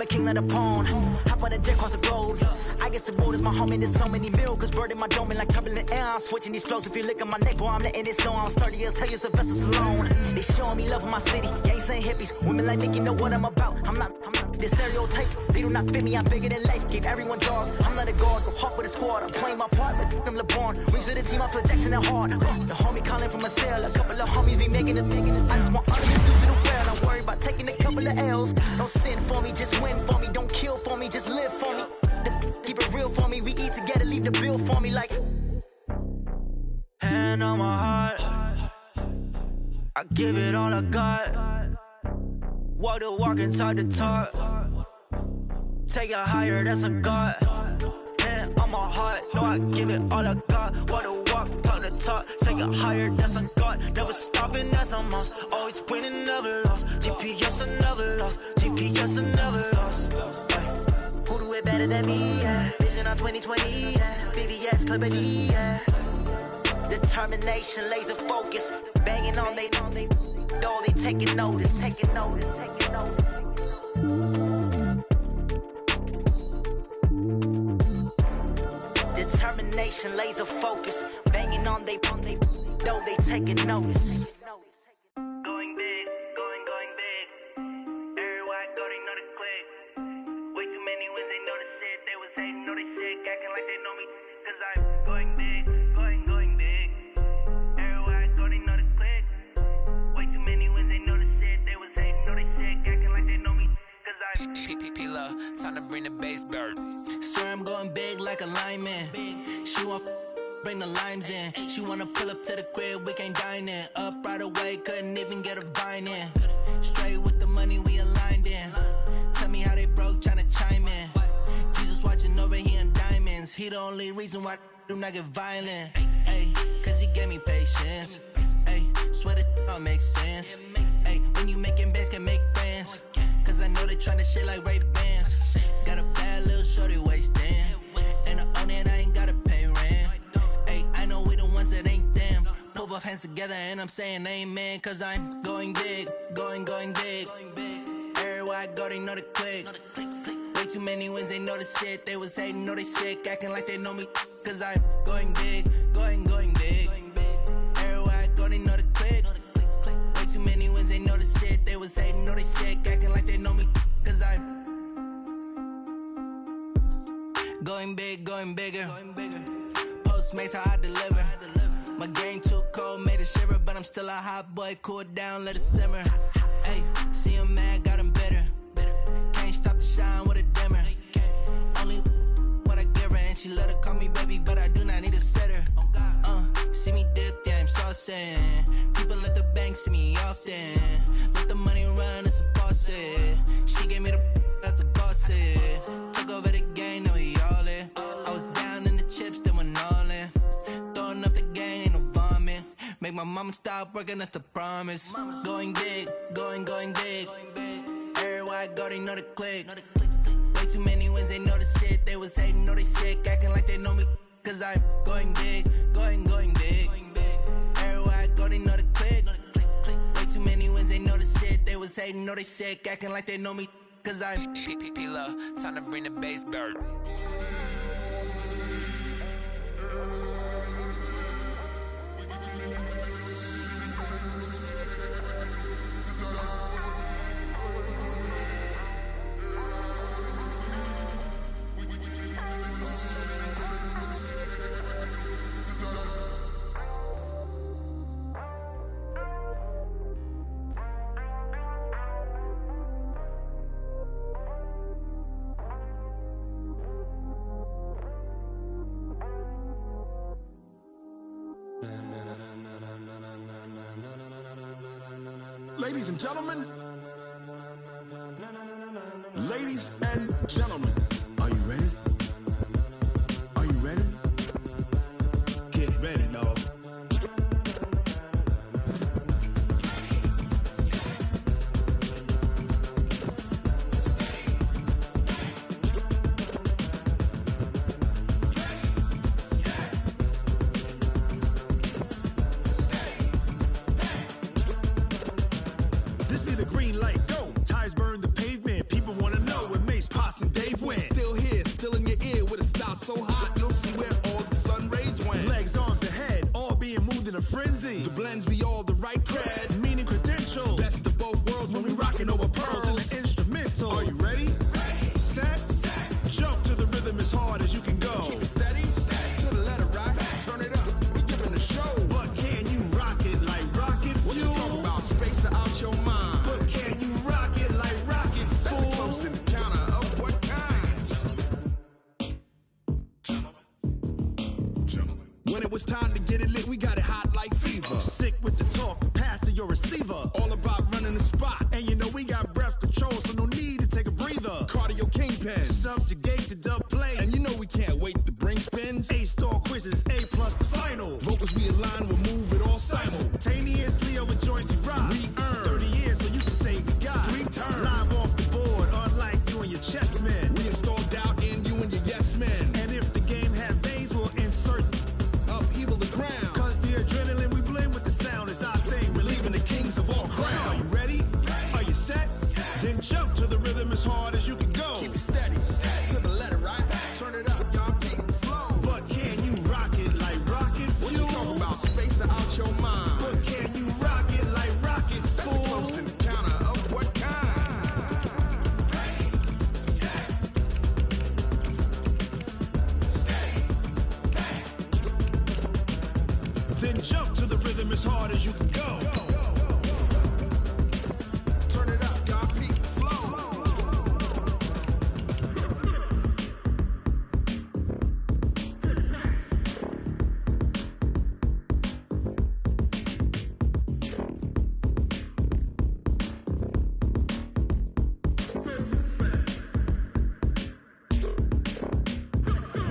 a king of the pawn. Hop on a jet across the globe. I guess the road is my home and there's so many mil. Cause bird in my dome and like turbulent air. I'm switching these flows. If you look at my neck, boy, I'm letting it slow. I'm sturdy as hell, as a vessel alone. They showing me love in my city. Gang saying hippies. Women like Nicky know what I'm about. I'm not the stereotypes. They do not fit me. I'm bigger than life. Gave everyone jobs. I'm not a guard. Go hard with a squad. I'm playing my part. But them LeBron. Wings of the team. I feel Jackson and hard. The homie calling from a cell. A couple of homies be making it. I just want all of this due to the well. I'm worried about taking a couple of L's. Don't sin for me. Just win for me. Don't kill for me. Just live for me. Keep it real for me. We eat together. Leave the bill for me like. Hand on my heart. I give it all I got. Walk the walk and talk the talk. Take it higher, that's a God. Hand on my heart, no, I give it all I got. Walk the walk, talk the talk. Take it higher, that's a God. Never stopping, that's a must. Always winning, never lost. GPS, I never lost. GPS, I never lost. Who do it better than me? Yeah. Vision on 2020. Yeah. VVS, Clippity. Yeah. Determination, laser focus. Banging on they door, they taking notice. Determination, laser focus. Banging on they door, they taking notice. Going big, going big. Everywhere I go, they know the click. Way too many wins, they know the shit. They was hating, know they sick, acting like they know me. Cause I'm going big, going big. Everywhere I go, they know the click. Way too many wins, they know the shit. They was hating, know they sick, acting like they know me. Cause I'm P-P-P-Love, time to bring the bass bird. Swear I'm going big like a lineman. She want bring the limes in. She wanna pull up to the crib, we can't dine in. Up right away, couldn't even get a vine in. Straight with the money we aligned in. Tell me how they broke, tryna chime in. Jesus watching over here in diamonds. He the only reason why I do not get violent. Ay, cause he gave me patience. Ay, swear that all makes sense. Ay, when you making bands, can make friends. Cause I know they tryna shit like Ray-Bans. Got a bad little shorty wasting. And I own it, I ain't gotta pay rent. Ay, I know we the ones that ain't them. Pull both hands together and I'm saying amen. Cause I'm going big, going big. Everywhere I go, they know the click. Way too many wins, they know the shit. They was hating, know they sick, acting like they know me. Cause I'm going big, going big. Everywhere I go, they know the click. Way too many wins, they know the shit. They was hating, know they sick, acting like they know me. Cause I'm going big, going bigger. Postmates how I deliver. My game too cold, made it shiver. But I'm still a hot boy, cool down, let it simmer. Hey, see him mad, got him bitter. Can't stop the shine with a dimmer. Only what I give her, and she let her call me baby, but I do not need a sitter. See me dip, yeah, I'm saucing. People at the bank see me often. Let the money run, it's a faucet. She gave me the that's a faucet. Took over the game, now we all in. I was down in the chips, then went all in. Throwing up the game, ain't no vomit. Make my mama stop working, that's the promise. Going big, going big. Everywhere I go, they know the click. Way too many wins, they know the shit. They was hating, know they sick, acting like they know me. Cause I'm going big, going big. Everywhere I go, they know the click. Way too many wins, they know the shit. They was hating, know they sick, acting like they know me. Cause I'm P-P-P-Love, time to bring the bass bird. Ladies and gentlemen, ladies and gentlemen, are you ready? Are you ready? Get ready, dog. This be the green light, go. Tires burn the pavement. People wanna know what makes moved in a frenzy. The blends be all the right cred, meaning credential. Best of both worlds when we rockin' over pearls in the instrumental. Are you ready? Ready. Set. Jump to the rhythm as hard as you can go. Keep it steady. To the letter right. Turn it up. We giving a show. But can you rock it like rocket fuel? What you talking about? Space out your mind. But can you rock it like rockets, fool? That's a close encounter of what kind? Gentlemen. When it was time to get it lit, we got it hot like fever. Sick with the talk, pass to your receiver. All about running the spot. And you know we got breath control, so no need to take a breather. Cardio kingpin, subjugate the dub play. And you know we can't wait to bring spins. A-star quizzes, A+ the final. Vocals we align, we'll move it all simultaneously over joints we rock. We earn 30 years, so you can say we got 3 turns. Live off the board, unlike you and your chess men. We install doubt in you and your yes men. And if the game had veins, we'll insert upheaval the ground. Cause the adrenaline we blend with the sound is our thing. We're leaving the kings of all crowns. Are you ready? Are you set? Then jump to the rhythm as hard as you can go. Keep it steady. To the letter right. Turn it up, y'all. Beat and flow. But can you rock it like rocket fuel? What you talking about? Space out your mind. But can you rock it like rockets, fool? That's a close encounter of what kind? Then jump to the rhythm as hard as you can go. Turn it up, y'all. Beat and flow.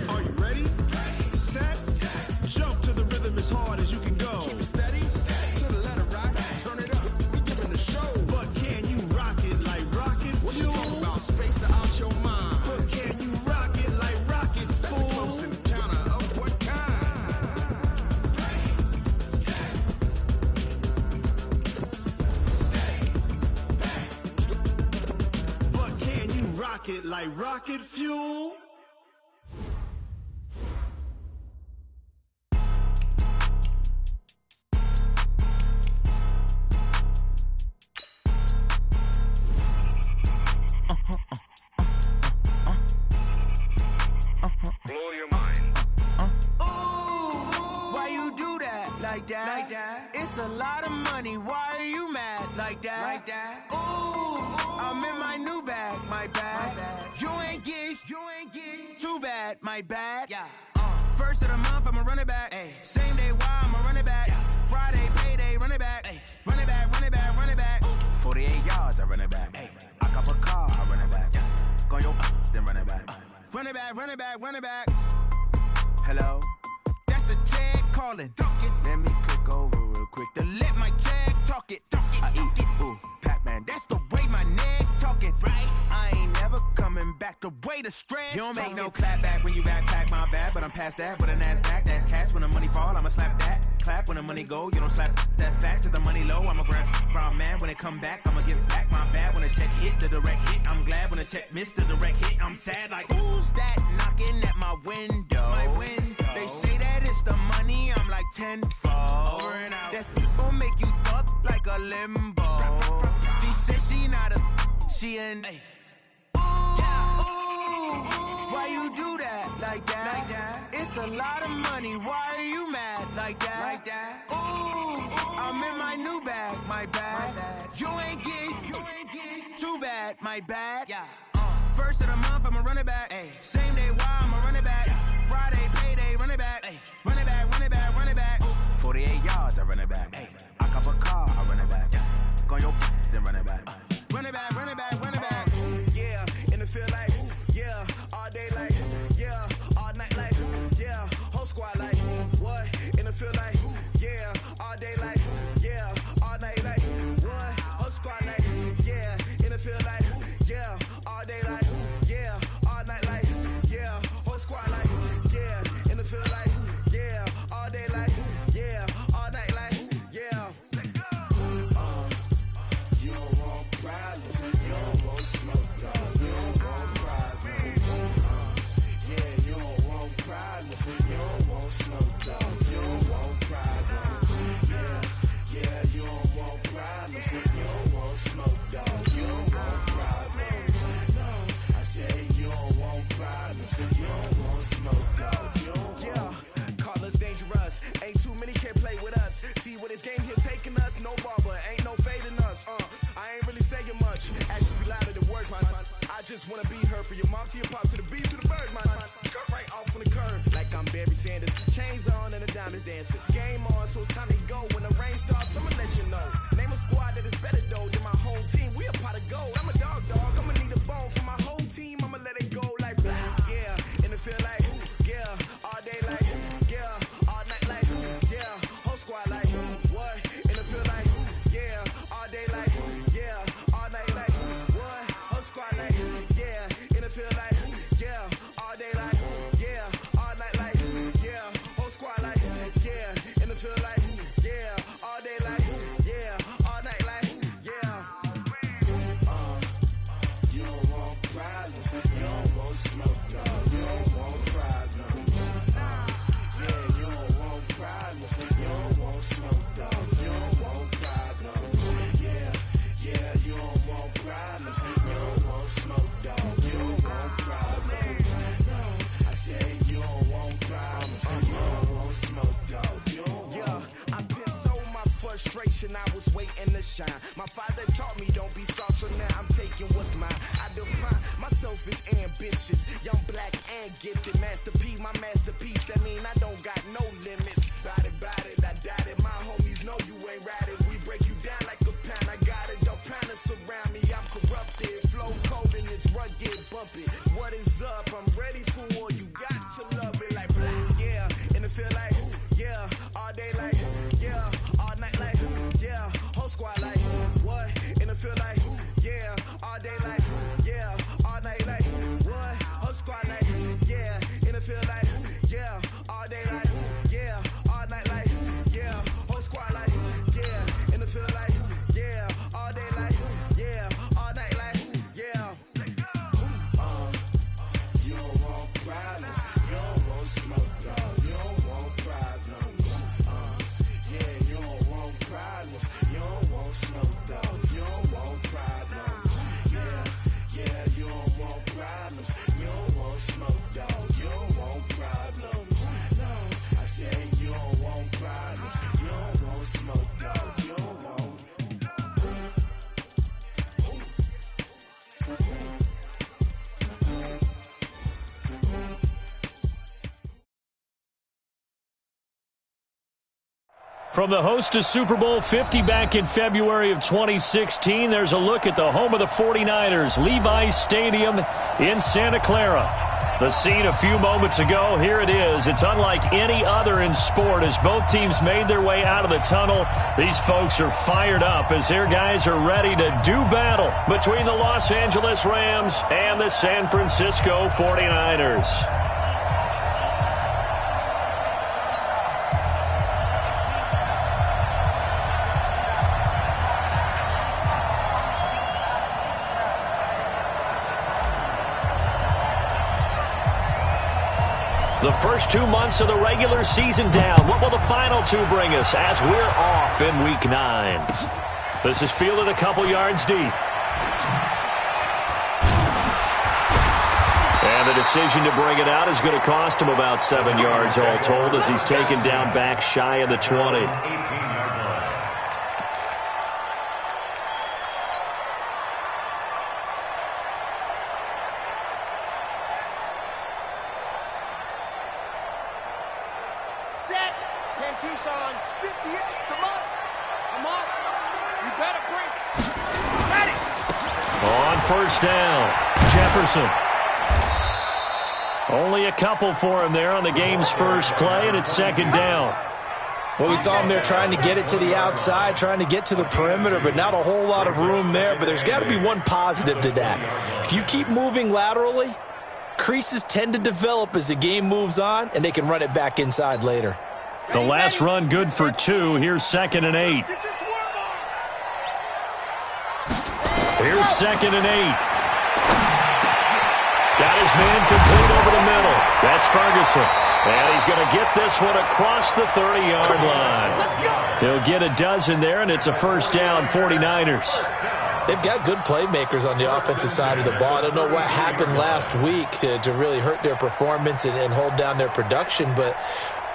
Are you ready? Set. Jump to the rhythm as hard as you can go. Keep it steady. To the letter right. Turn it up. We giving the show. But can you rock it like rocket fuel? What you talking about? Space out your mind. But can you rock it like rockets, fool? That's a close encounter of what kind? But can you rock it like rocket fuel? Why you do that like that? It's a lot of money. Why are you mad like that? Ooh, I'm in my new bag, my bad. You ain't get too bad, my bad. Yeah. First of the month, I'ma run it back. Ay. Same day, why I'ma run it back. Friday, payday, run it back. Ay. Run it back, run it back, run it back. 48 yards, I run it back. Ay. I cop a car, I run it back. Go your then run it back. Run it back, run it back, run it back. Hello? That's the check calling. Let me click over real quick to let my check talk it. I eat it, ooh, Pac-Man. That's the way my neck talking. Right? I ain't never coming back the way the stress. You don't make no clap back when you backpack, my bad. But I'm past that with a NASDAQ. That's cash when the money fall, I'ma slap that. Clap when the money go, you don't slap. That's facts. If the money low, I'ma grab brown man. When it come back, I'ma give it back. My bad when the check hit, the direct hit. I'm glad when the check missed the direct hit. I'm sad like, who's that knocking at my window? My window. They say that it's the money, I'm like tenfold. Over and out. That's gon' make you up like a limbo. She said she not a, she an. Ooh, yeah. Ooh, why you do that like that? It's a lot of money, why are you mad like that? Ooh, I'm in my new bag, my bad. You ain't get too bad, my bad. Yeah. First of the month, I'ma run it back. Ay. Same day, why I'ma run it back. Friday, payday, run it back. Ay. Run it back, run it back, run it back. 48 yards, I run it back. Ay. I cop a car, I run it back. Go your then run it back. Run it back, run it back, run it back. Yeah, in the feel like, yeah, all day like, yeah, all night like, yeah, whole squad like, what? In the feel like, yeah, all day like, yeah, all night like, what? Whole squad like, yeah, in the feel like, yeah, all day like, yeah, all night like, yeah, whole squad like, yeah, in the feel like, yeah, all day like, yeah, all night like, yeah. You don't want saying much. Actions be louder than words, man. I just wanna be heard from your mom to your pop to the beat to the bird, man. Cut right off on the curb, like I'm Barry Sanders. Chains on and the diamonds dancing. Game on, so it's time to go. When the rain starts, I'ma let you know. Name a squad that is better though than my whole team. We a pot of gold. I'm a dog. I'ma need a bone for my whole team. I'ma let it go like yeah. And it feel like yeah. All day like yeah. All night like yeah. Whole squad like what? And it feel like yeah. All day like yeah. All night like what? Whole squad like yeah. And it feel like yeah. All day like yeah. All night like yeah. Whole squad like yeah. And it feel like yeah. All day like yeah. All night like yeah. You don't want problems. You don't want smoke, dog. You don't want problems. Yeah, you don't want problems. You don't want smoke, dog. You don't want problems. Yeah, you don't want problems. You don't want smoke, dog. You don't want problems. No, I said you don't want problems. You don't want smoke, dog. You don't want. Yeah, I've been so my frustration. I was waiting to shine. My father taught me don't be soft, so now I'm taking what's mine. I define myself as ambitious, young, black, and gifted. Master P, my masterpiece. That mean I don't got no limits. Bout it, I doubt it. My homies know you ain't ratted. We break you down like a pound. I got it, don't panic surround me. I'm corrupted, flow cold and it's rugged, bumpy. What is up? I'm ready for war. You got to love it like black, yeah. And it feel like yeah. All day like yeah. All night like yeah. Whole squad like what? And it feel like yeah. All day like yeah. All night like what? Whole squad like yeah. And it feel like yeah. All day like yeah. All night like yeah. Whole squad like yeah. And it feel like yeah. All day like yeah. All night like yeah. You don't want problems. You don't want smoke, dog. You don't want problems. Yeah, you don't want problems. You don't want smoke, dog. You don't want problems. Yeah, you don't want problems. You don't want smoke, dog. You don't want problems. No, I said you don't want problems. You don't want smoke, dog. You don't want. From the host of Super Bowl 50 back in February of 2016, there's a look at the home of the 49ers, Levi's Stadium in Santa Clara. The scene a few moments ago, here it is. It's unlike any other in sport as both teams made their way out of the tunnel. These folks are fired up as their guys are ready to do battle between the Los Angeles Rams and the San Francisco 49ers. The first 2 months of the regular season down. What will the final two bring us as we're off in Week 9? This is fielded a couple yards deep. And the decision to bring it out is going to cost him about 7 yards all told as he's taken down back shy of the 20. Tucson, 58, come on, you better bring it, ready. On first down, Jefferson. Only a couple for him there on the game's first play, and it's second down. Well, we saw him there trying to get it to the outside, trying to get to the perimeter, but not a whole lot of room there. But there's got to be one positive to that. If you keep moving laterally, creases tend to develop as the game moves on, and they can run it back inside later. The last run good for 2. Here's 2nd and 8. Here's 2nd and 8. Got his man complete over the middle. That's Ferguson. And he's going to get this one across the 30-yard line. He'll get a dozen there, and it's a first down, 49ers. They've got good playmakers on the offensive side of the ball. I don't know what happened last week to really hurt their performance and hold down their production, but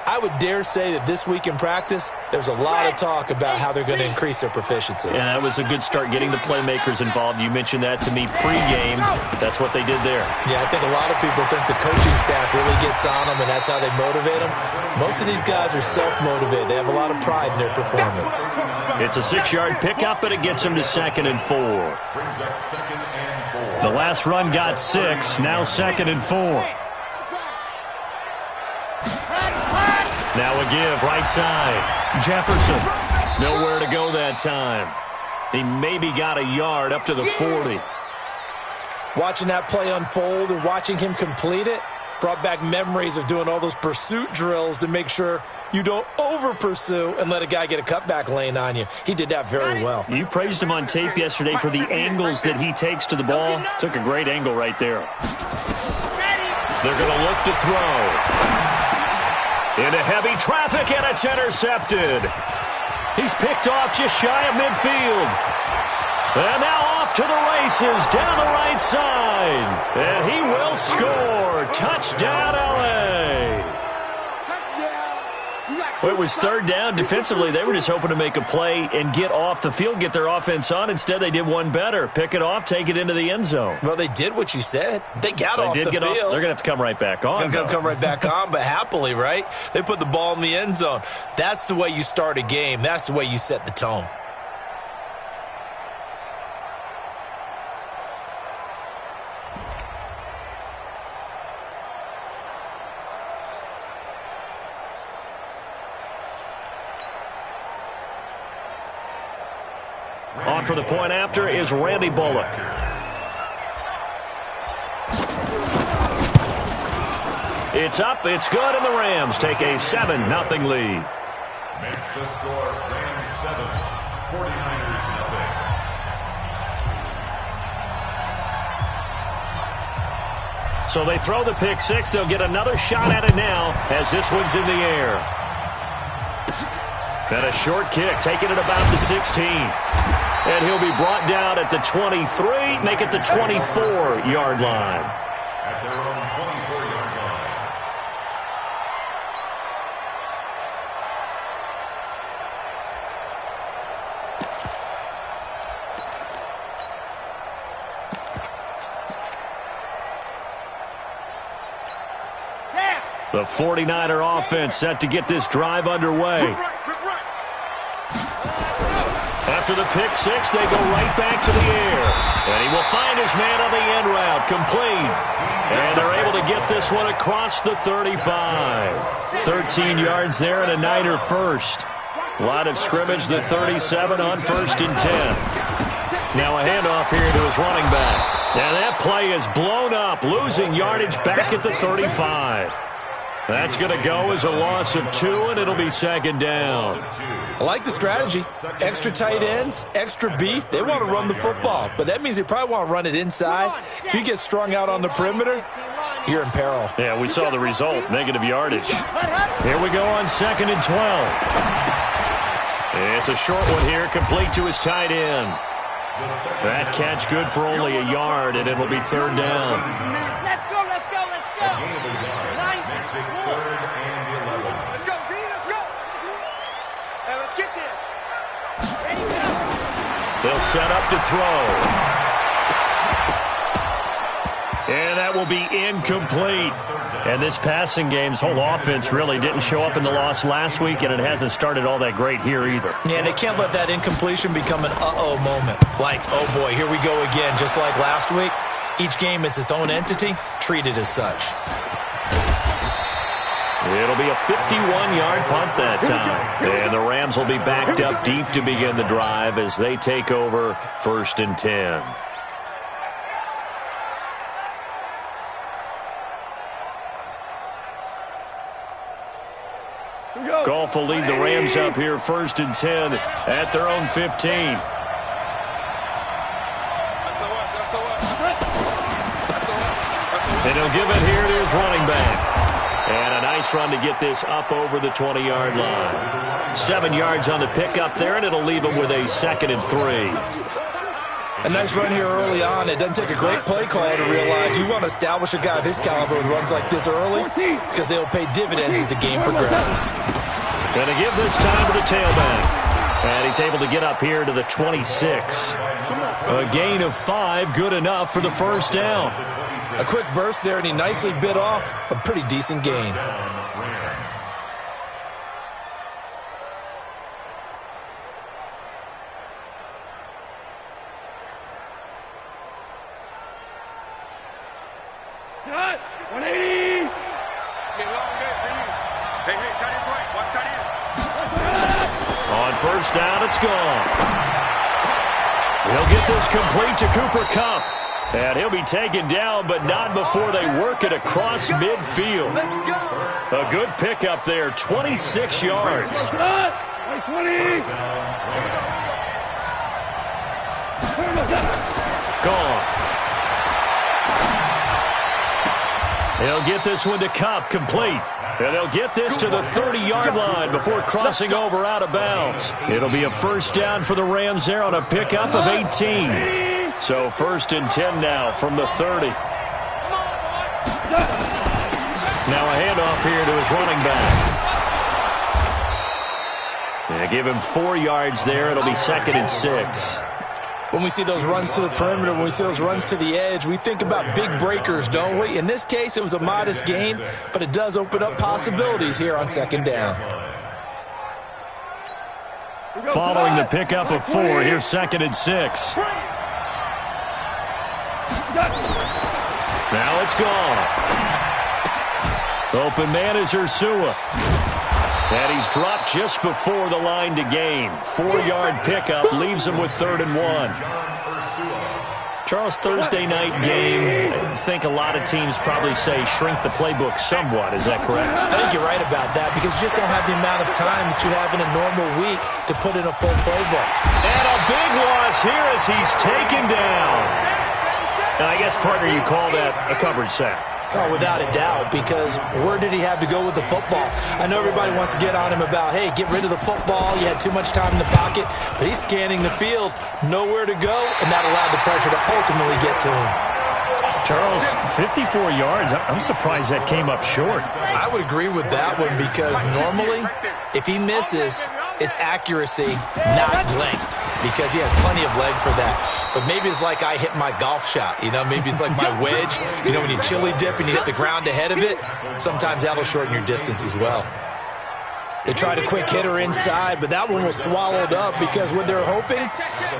I would dare say that this week in practice, there's a lot of talk about how they're going to increase their proficiency. And that was a good start, getting the playmakers involved. You mentioned that to me pregame. That's what they did there. Yeah, I think a lot of people think the coaching staff really gets on them, and that's how they motivate them. Most of these guys are self-motivated. They have a lot of pride in their performance. It's a 6-yard pickup, and it gets them to 2nd and 4. The last run got 6, now 2nd and 4. Now a give, right side. Jefferson, nowhere to go that time. He maybe got a yard up to the 40. Watching that play unfold and watching him complete it brought back memories of doing all those pursuit drills to make sure you don't over-pursue and let a guy get a cutback lane on you. He did that very well. You praised him on tape yesterday for the angles that he takes to the ball. Took a great angle right there. They're going to look to throw. Into heavy traffic, and it's intercepted. He's picked off just shy of midfield. And now off to the races down the right side. And he will score. Touchdown, L.A. Well, it was 3rd down. Defensively, they were just hoping to make a play and get off the field, get their offense on. Instead, they did one better. Pick it off, take it into the end zone. Well, they did what you said. They got off the field. They're going to have to come right back on. They're going to come right back on, but happily, right? They put the ball in the end zone. That's the way you start a game. That's the way you set the tone. On for the point after is Randy Bullock. It's up, it's good, and the Rams take a 7-0 lead. Makes the score Rams 7, 49ers nothing. So they throw the pick 6. They'll get another shot at it now as this one's in the air. And a short kick, taking it about the 16. And he'll be brought down at the 23, make it the 24-yard line. At their own 24-yard line. The 49er offense set to get this drive underway. After the pick 6, they go right back to the air. And he will find his man on the end route, complete. And they're able to get this one across the 35. 13 yards there and a Niner first. Line of scrimmage, the 37 on 1st and 10. Now a handoff here to his running back. And that play is blown up, losing yardage back at the 35. That's going to go as a loss of 2, and it'll be 2nd down. I like the strategy. Extra tight ends, extra beef. They want to run the football, but that means they probably want to run it inside. If you get strung out on the perimeter, you're in peril. Yeah, we saw the result, negative yardage. Here we go on 2nd and 12. It's a short one here, complete to his tight end. That catch good for only a yard, and it'll be 3rd down. Let's go, let's go, let's go. Makes it 3rd and 11. Let's go, B, let's go. Hey, let's get there. Ready, go. They'll set up to throw. And that will be incomplete. And this passing game's whole offense really didn't show up in the loss last week, and it hasn't started all that great here either. Yeah, and they can't let that incompletion become an uh-oh moment. Like, oh boy, here we go again, just like last week. Each game is its own entity, treated as such. It'll be a 51-yard punt that time. And the Rams will be backed up deep to begin the drive as they take over 1st and 10. Goff will lead the Rams up here 1st and 10 at their own 15. And he'll give it here to his running back. And a nice run to get this up over the 20-yard line. 7 yards on the pickup there, and it'll leave him with a 2nd and 3. A nice run here early on. It doesn't take a great play caller to realize you want to establish a guy of his caliber with runs like this early because they'll pay dividends as the game progresses. Going to give this time to the tailback. And he's able to get up here to the 26. A gain of 5, good enough for the first down. A quick burst there, and he nicely bit off a pretty decent gain. Cut! 180! Get long day for you. Hey, tight end's right. Watch tight end. On first down, it's gone. He'll get this complete to Cooper Kupp. And he'll be taken down, but not before they work it across midfield. A good pickup there, 26 yards. 20! Gone. He'll get this one to Kupp, complete. And they'll get this to the 30-yard line before crossing over out of bounds. It'll be a first down for the Rams there on a pickup of 18. So 1st and 10 now from the 30. Now a handoff here to his running back. And give him 4 yards there. It'll be 2nd and 6. When we see those runs to the perimeter, when we see those runs to the edge, we think about big breakers, don't we? In this case, it was a modest gain, but it does open up possibilities here on 2nd down. Following the pickup of 4, here's 2nd and 6. Now it's gone. Open man is Ursua. And he's dropped just before the line to gain. 4-yard pickup leaves him with 3rd and 1. Charles, Thursday night game, I think a lot of teams probably say shrink the playbook somewhat. Is that correct? I think you're right about that because you just don't have the amount of time that you have in a normal week to put in a full playbook. And a big loss here as he's taken down. And I guess, partner, you call that a coverage sack. Oh, without a doubt, because where did he have to go with the football? I know everybody wants to get on him about, hey, get rid of the football. You had too much time in the pocket. But he's scanning the field, nowhere to go, and that allowed the pressure to ultimately get to him. Charles, 54 yards. I'm surprised that came up short. I would agree with that one because normally, if he misses, it's accuracy, not length, because he has plenty of leg for that. But maybe it's like I hit my golf shot, maybe it's like my wedge. When you chili dip and you hit the ground ahead of it, sometimes that'll shorten your distance as well. They tried a quick hitter inside, but that one was swallowed up because what they're hoping,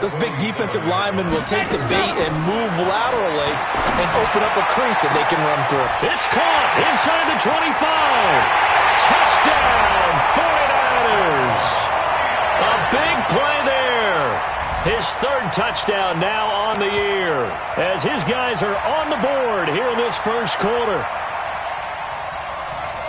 those big defensive linemen will take the bait and move laterally and open up a crease that they can run through. It's caught inside the 25. Touchdown, 49ers. A big play there. His 3rd touchdown now on the year as his guys are on the board here in this first quarter.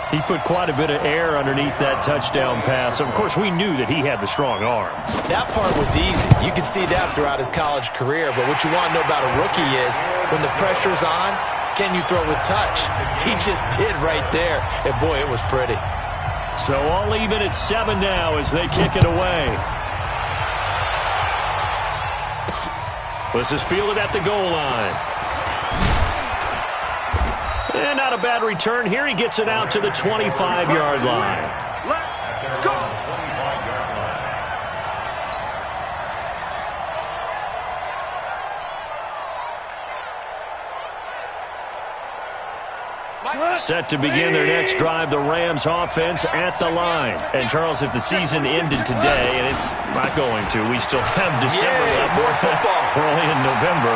He put quite a bit of air underneath that touchdown pass. Of course, we knew that he had the strong arm. That part was easy. You could see that throughout his college career. But what you want to know about a rookie is when the pressure's on, can you throw with touch? He just did right there. And, boy, it was pretty. So all even at 7 now as they kick it away. This is fielded at the goal line. And not a bad return here. He gets it out to the 25-yard line. Let's go! Set to begin their next drive, the Rams offense at the line. And, Charles, if the season ended today, and it's not going to, we still have December left. More football. We're only in November.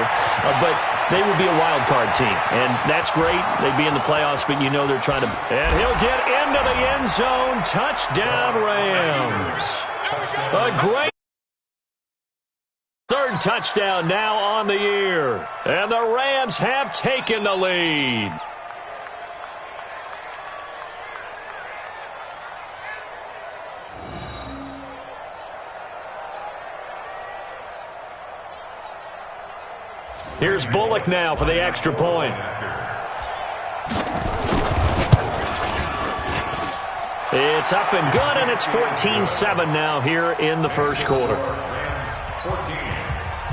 But they would be a wild card team. And that's great. They'd be in the playoffs, but they're trying to. And he'll get into the end zone. Touchdown, Rams. A great 3rd touchdown now on the year. And the Rams have taken the lead. Here's Bullock now for the extra point. It's up and good, and it's 14-7 now here in the first quarter. 14,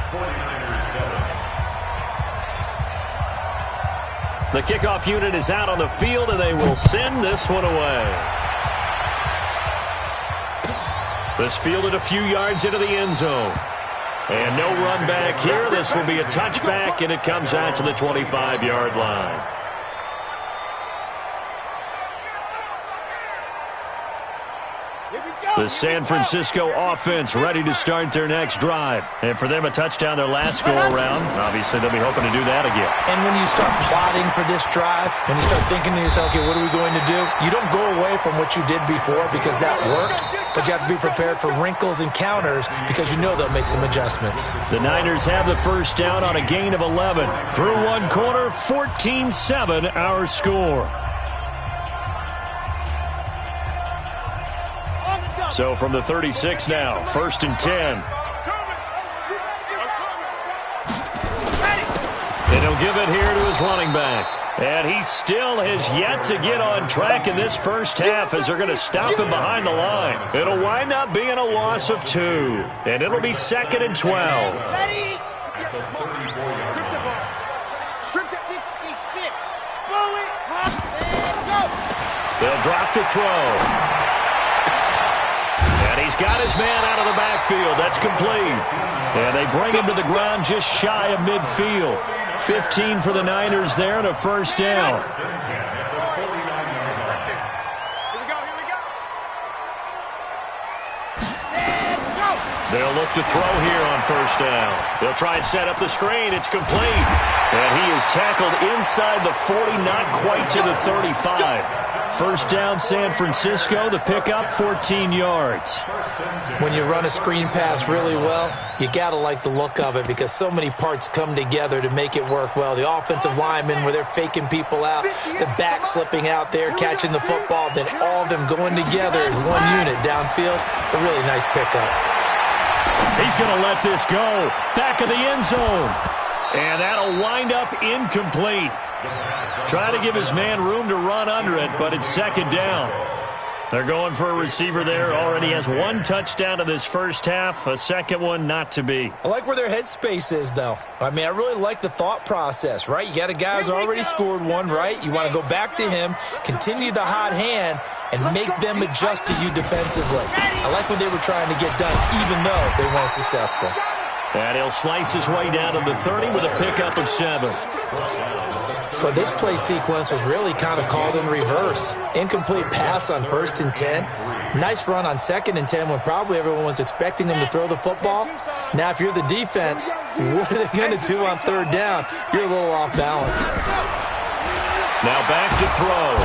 49ers 7. The kickoff unit is out on the field, and they will send this one away. This fielded a few yards into the end zone. And no run back here. This will be a touchback, and it comes out to the 25-yard line. The San Francisco offense ready to start their next drive. And for them, a touchdown their last go-around. Obviously, they'll be hoping to do that again. And when you start plotting for this drive, when you start thinking to yourself, okay, what are we going to do? You don't go away from what you did before because that worked, but you have to be prepared for wrinkles and counters because you know they'll make some adjustments. The Niners have the first down on a gain of 11. Through one quarter, 14-7 our score. So from the 36 now, 1st and 10. And he'll give it here to his running back. And he still has yet to get on track in this first half as they're going to stop him behind the line. It'll wind up being a loss of 2. And it'll be 2nd and 12. Ready? Strip the 66. Bullet, pops, and go. They'll drop the throw. And he's got his man out of the backfield. That's complete. And they bring him to the ground just shy of midfield. 15 for the Niners there and a first down. Here we go. They'll look to throw here on first down. They'll try and set up the screen. It's complete. And he is tackled inside the 40, not quite to the 35. First down, San Francisco. The pickup, 14 yards. When you run a screen pass really well, you got to like the look of it because so many parts come together to make it work well. The offensive linemen, where they're faking people out, the back slipping out there, catching the football, then all of them going together as one unit downfield. A really nice pickup. He's going to let this go. Back of the end zone. And that'll wind up incomplete. Try to give his man room to run under it, but it's 2nd down. They're going for a receiver there. Already has 1 touchdown in this first half. A second one not to be. I like where their headspace is, though. I mean, I really like the thought process, right? You got a guy who's already scored one, right? You want to go back to him, continue the hot hand, and make them adjust to you defensively. I like what they were trying to get done, even though they weren't successful. And he'll slice his way down to the 30 with a pickup of 7. But this play sequence was really kind of called in reverse. Incomplete pass on 1st and 10. Nice run on 2nd and 10 when probably everyone was expecting them to throw the football. Now, if you're the defense, what are they going to do on 3rd down? You're a little off balance. Now back to throw.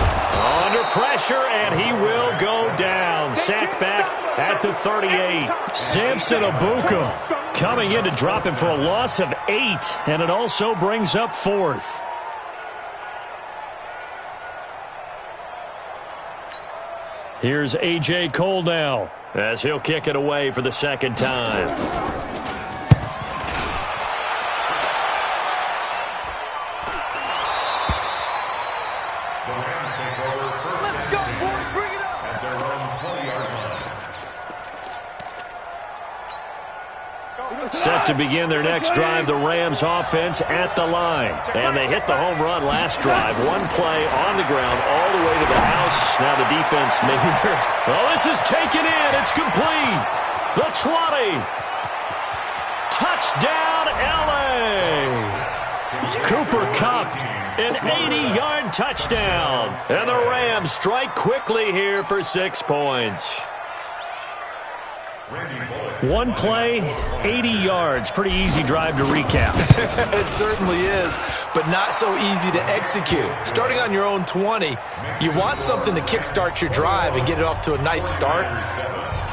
Under pressure, and he will go down. Sacked back at the 38. Samson Abuka coming in to drop him for a loss of 8, and it also brings up 4th. Here's A.J. Cole now as he'll kick it away for the 2nd time. Let's go, boys. Bring it up. At their own 20-yard line. Set to begin their next drive, the Rams offense at the line. And they hit the home run last drive. 1 play on the ground all the way to the house. Now the defense maybe. Oh, this is taken in. It's complete. The 20. Touchdown, L.A. Cooper Kupp, an 80-yard touchdown. And the Rams strike quickly here for 6 points. 1 play, 80 yards. Pretty easy drive to recap. It certainly is, but not so easy to execute. Starting on your own 20, you want something to kickstart your drive and get it off to a nice start.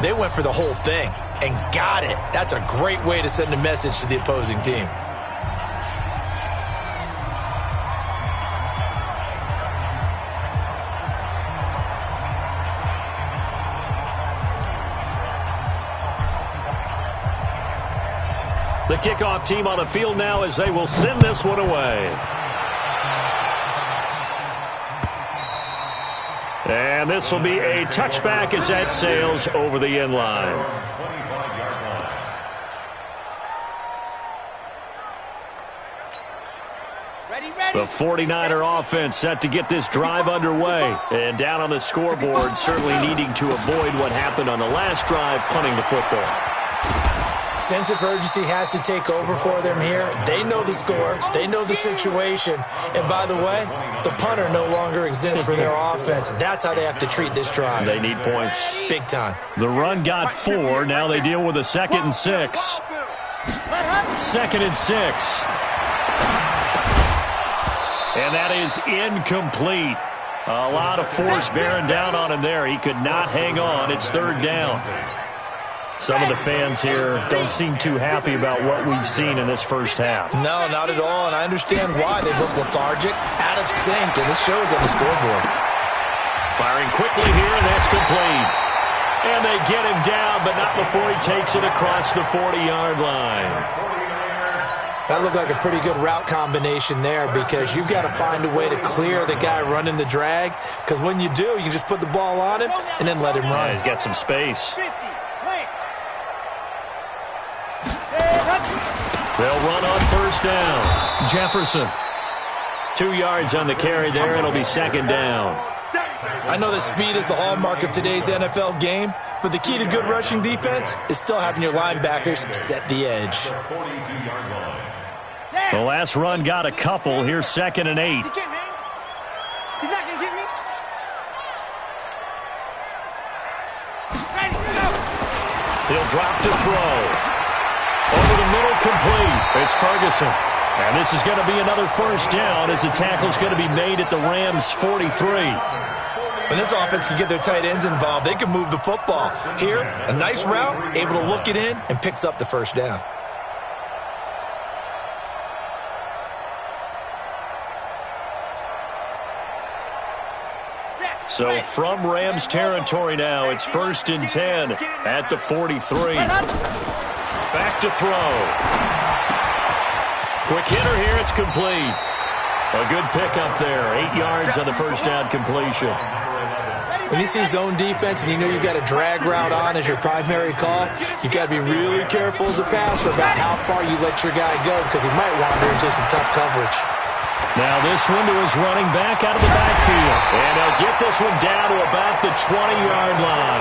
They went for the whole thing and got it. That's a great way to send a message to the opposing team. The kickoff team on the field now as they will send this one away. And this will be a touchback as that sails over the end line. The 49er offense set to get this drive underway. And down on the scoreboard, certainly needing to avoid what happened on the last drive, punting the football. Sense of urgency has to take over for them here. They know the score. They know the situation. And by the way, the punter no longer exists for their offense. That's how they have to treat this drive. They need points. Big time. The run got 4. Now they deal with a 2nd and 6. 2nd and 6. And that is incomplete. A lot of force bearing down on him there. He could not hang on. It's 3rd down. Some of the fans here don't seem too happy about what we've seen in this first half. No, not at all, and I understand why. They look lethargic, out of sync, and this shows on the scoreboard. Firing quickly here, and that's complete. And they get him down, but not before he takes it across the 40-yard line. That looked like a pretty good route combination there because you've got to find a way to clear the guy running the drag, because when you do, you can just put the ball on him and then let him run. Yeah, he's got some space. They'll run on 1st down. Jefferson. 2 yards on the carry there. It'll be 2nd down. I know that speed is the hallmark of today's NFL game, but the key to good rushing defense is still having your linebackers set the edge. The last run got a couple. Here's 2nd and 8. He's not going to get me. He'll drop to throw. Over the middle, complete. It's Ferguson. And this is going to be another 1st down as the tackle's going to be made at the Rams' 43. When this offense can get their tight ends involved, they can move the football. Here, a nice route, able to look it in, and picks up the 1st down. So from Rams territory now, it's 1st and 10 at the 43. Back to throw. Quick hitter here, it's complete. A good pickup there, 8 yards on the 1st down completion. When you see zone defense and you know you've got a drag route on as your primary call, you've got to be really careful as a passer about how far you let your guy go because he might wander into some tough coverage. Now this one to his running back out of the backfield. And he'll get this one down to about the 20-yard line.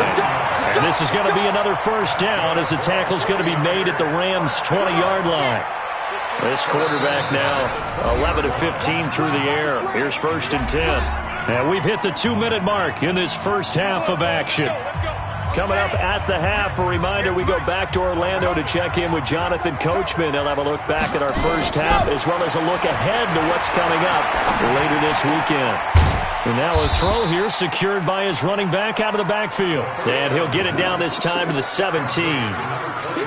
And this is going to be another 1st down as the tackle's going to be made at the Rams' 20-yard line. This quarterback now 11 of 15 through the air. Here's 1st and 10. And we've hit the 2-minute mark in this first half of action. Coming up at the half, a reminder, we go back to Orlando to check in with Jonathan Coachman. He'll have a look back at our first half as well as a look ahead to what's coming up later this weekend. And now a throw here secured by his running back out of the backfield. And he'll get it down this time to the 17.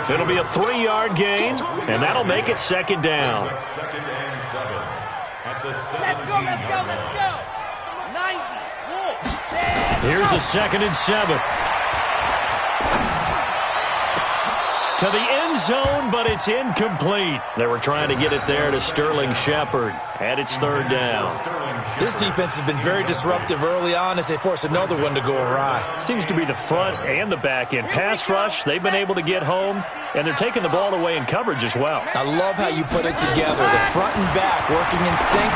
It'll be a 3-yard gain, and that'll make it 2nd down. Let's go, let's go, let's go. 90, Here's a 2nd and 7. To the end zone, but it's incomplete. They were trying to get it there to Sterling Shepard, and it's 3rd down. This defense has been very disruptive early on as they force another one to go awry. Seems to be the front and the back end. Pass rush, they've been able to get home, and they're taking the ball away in coverage as well. I love how you put it together. The front and back working in sync,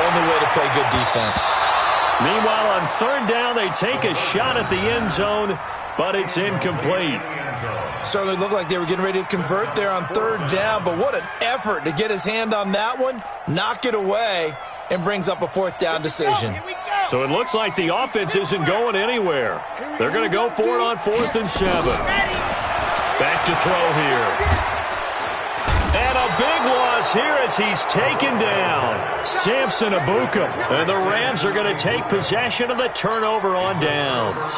only way to play good defense. Meanwhile, on 3rd down, they take a shot at the end zone, but it's incomplete. Certainly looked like they were getting ready to convert there on 3rd down, but what an effort to get his hand on that one, knock it away, and brings up a 4th down decision. So it looks like the offense isn't going anywhere. They're going to go for it on 4th and 7. Back to throw here. And a big loss here as he's taken down. Samson Abuka. And the Rams are going to take possession of the turnover on downs.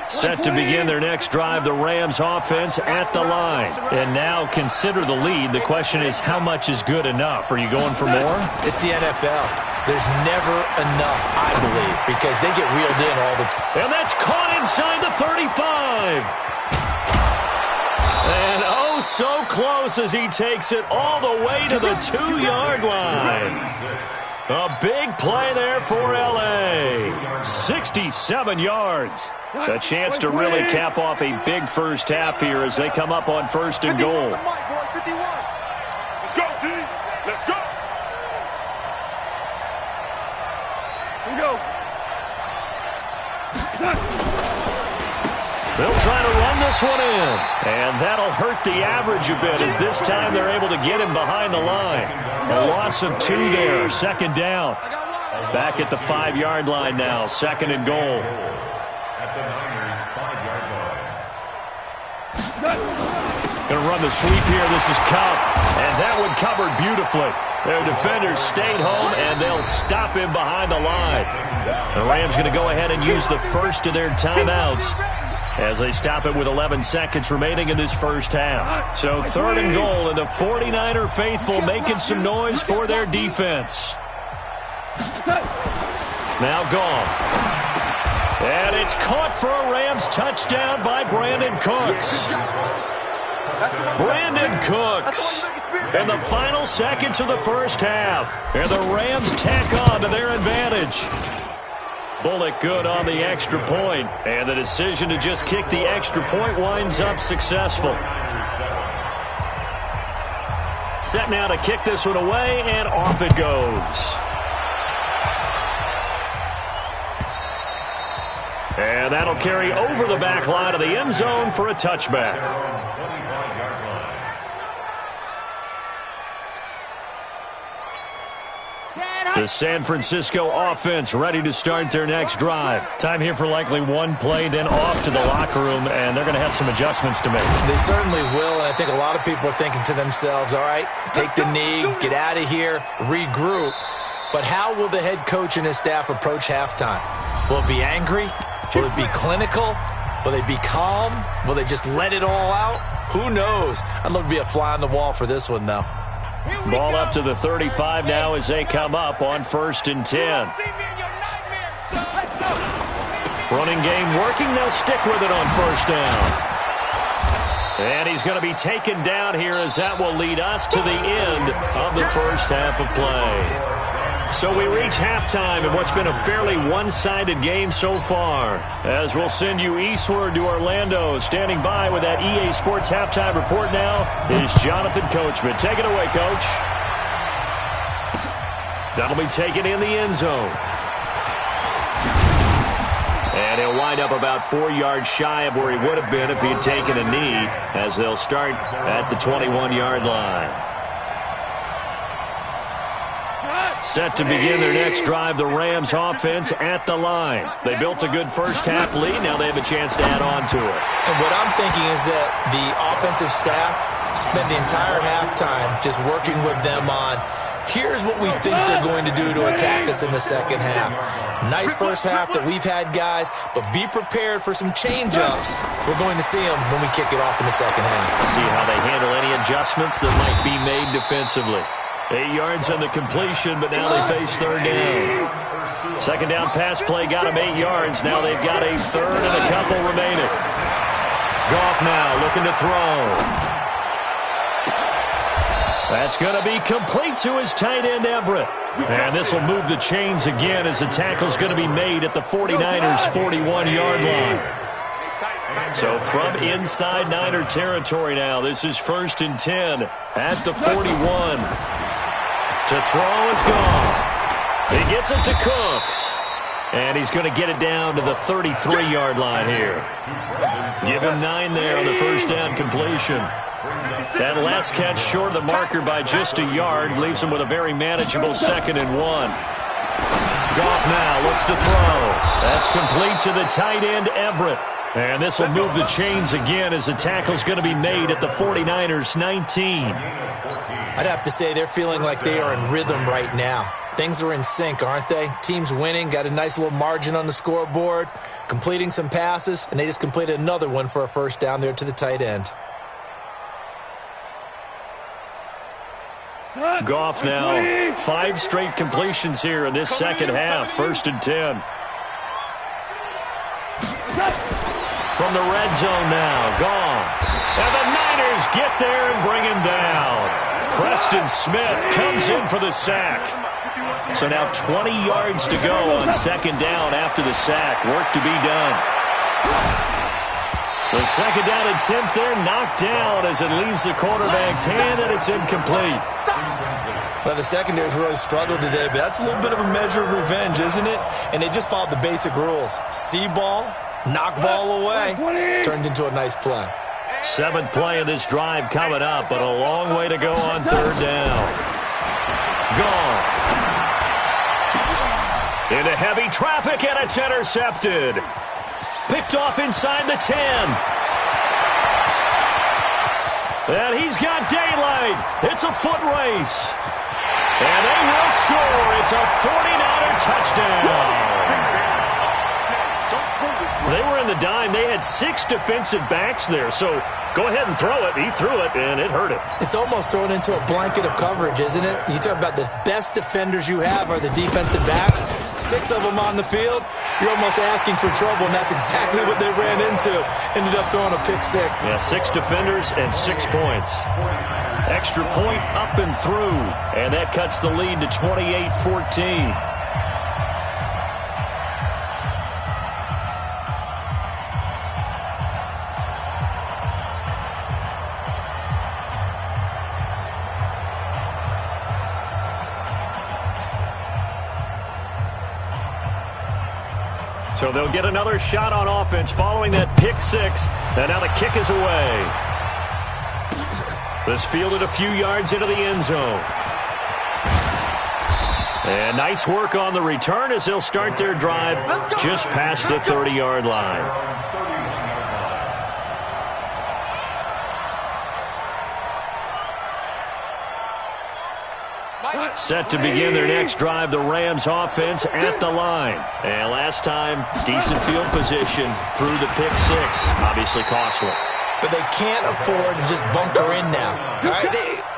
Set to begin their next drive, the Rams offense at the line. And now consider the lead. The question is, how much is good enough? Are you going for more? It's the NFL. There's never enough, I believe, because they get reeled in all the time. And that's caught inside the 35. And oh, so close as he takes it all the way to the 2-yard line. A big play there for L.A. 67 yards. A chance to really cap off a big first half here as they come up on 1st and goal. Let's go, D. Let's go. Here we go. They'll try to run this one in. And that'll hurt the average a bit as this time they're able to get him behind the line. A loss of 2 there. 2nd down. Back at the 5-yard line now. 2nd and goal. At the Niners' 5-yard line. Going to run the sweep here. This is Cup. And that one covered beautifully. Their defenders stayed home, and they'll stop him behind the line. The Rams going to go ahead and use the first of their timeouts as they stop it with 11 seconds remaining in this first half. So 3rd and goal, and the 49er faithful making some noise for their defense. Now gone. And it's caught for a Rams touchdown by Brandon Cooks. Brandon Cooks in the final seconds of the first half. And the Rams tack on to their advantage. Bullock good on the extra point, and the decision to just kick the extra point winds up successful. Set now to kick this one away, and off it goes. And that'll carry over the back line of the end zone for a touchback. The San Francisco offense ready to start their next drive. Time here for likely one play, then off to the locker room, and they're going to have some adjustments to make. They certainly will, and I think a lot of people are thinking to themselves, all right, take the knee, get out of here, regroup. But how will the head coach and his staff approach halftime? Will it be angry? Will it be clinical? Will they be calm? Will they just let it all out? Who knows? I'd love to be a fly on the wall for this one, though. Ball up to the 35 now as they come up on 1st and 10. Running game working. They'll stick with it on 1st down. And he's going to be taken down here as that will lead us to the end of the first half of play. So we reach halftime in what's been a fairly one-sided game so far. As we'll send you eastward to Orlando. Standing by with that EA Sports halftime report now is Jonathan Coachman. Take it away, Coach. That'll be taken in the end zone. And he'll wind up about 4 yards shy of where he would have been if he had taken a knee, as they'll start at the 21-yard line. Set to begin their next drive, the Rams offense at the line. They built a good first half lead. Now they have a chance to add on to it. And what I'm thinking is that the offensive staff spent the entire halftime just working with them on, here's what we think they're going to do to attack us in the second half. Nice first half that we've had, guys, but be prepared for some change-ups. We're going to see them when we kick it off in the second half. See how they handle any adjustments that might be made defensively. 8 yards on the completion, but now they face 3rd down. 2nd down pass play got them 8 yards. Now they've got a 3rd and a couple remaining. Goff now looking to throw. That's going to be complete to his tight end, Everett. And this will move the chains again as the tackle's going to be made at the 49ers' 41-yard line. So from inside Niner territory now, this is 1st and 10 at the 41. To throw is gone. He gets it to Cooks. And he's going to get it down to the 33-yard line here. Give him 9 there on the first down completion. That last catch short of the marker by just a yard leaves him with a very manageable 2nd and 1. Goff now looks to throw. That's complete to the tight end, Everett. And this will move the chains again as the tackle's going to be made at the 49ers' 19. I'd have to say they're feeling like they are in rhythm right now. Things are in sync, aren't they? Team's winning, got a nice little margin on the scoreboard, completing some passes, and they just completed another one for a first down there to the tight end. Goff now, 5 straight completions here in this second half, 1st and 10. From the red zone now, Goff. And the Niners get there and bring him down. Preston Smith comes in for the sack. So now 20 yards to go on 2nd down after the sack. Work to be done. The second down attempt there knocked down as it leaves the quarterback's hand, and it's incomplete. Well, the secondary's really struggled today, but that's a little bit of a measure of revenge, isn't it? And they just followed the basic rules. See ball, knock ball away. Turned into a nice play. 7th play of this drive coming up, but a long way to go on 3rd down. Gone. Into heavy traffic, and it's intercepted. Picked off inside the 10. And he's got daylight. It's a foot race. And they will score. It's a 49er touchdown. They were in the dime. They had 6 defensive backs there. So go ahead and throw it. He threw it, and it hurt him. It's almost thrown into a blanket of coverage, isn't it? You talk about the best defenders you have are the defensive backs. 6 of them on the field. You're almost asking for trouble, and that's exactly what they ran into. Ended up throwing a pick 6. Yeah, 6 defenders and 6 points. Extra point up and through, and that cuts the lead to 28-14. So they'll get another shot on offense following that pick 6. And now the kick is away. This fielded a few yards into the end zone. And nice work on the return as they'll start their drive just past the 30-yard line. Set to begin their next drive, the Rams offense at the line. And last time, decent field position through the pick 6. Obviously costly. But they can't afford to just bunker in now. All right?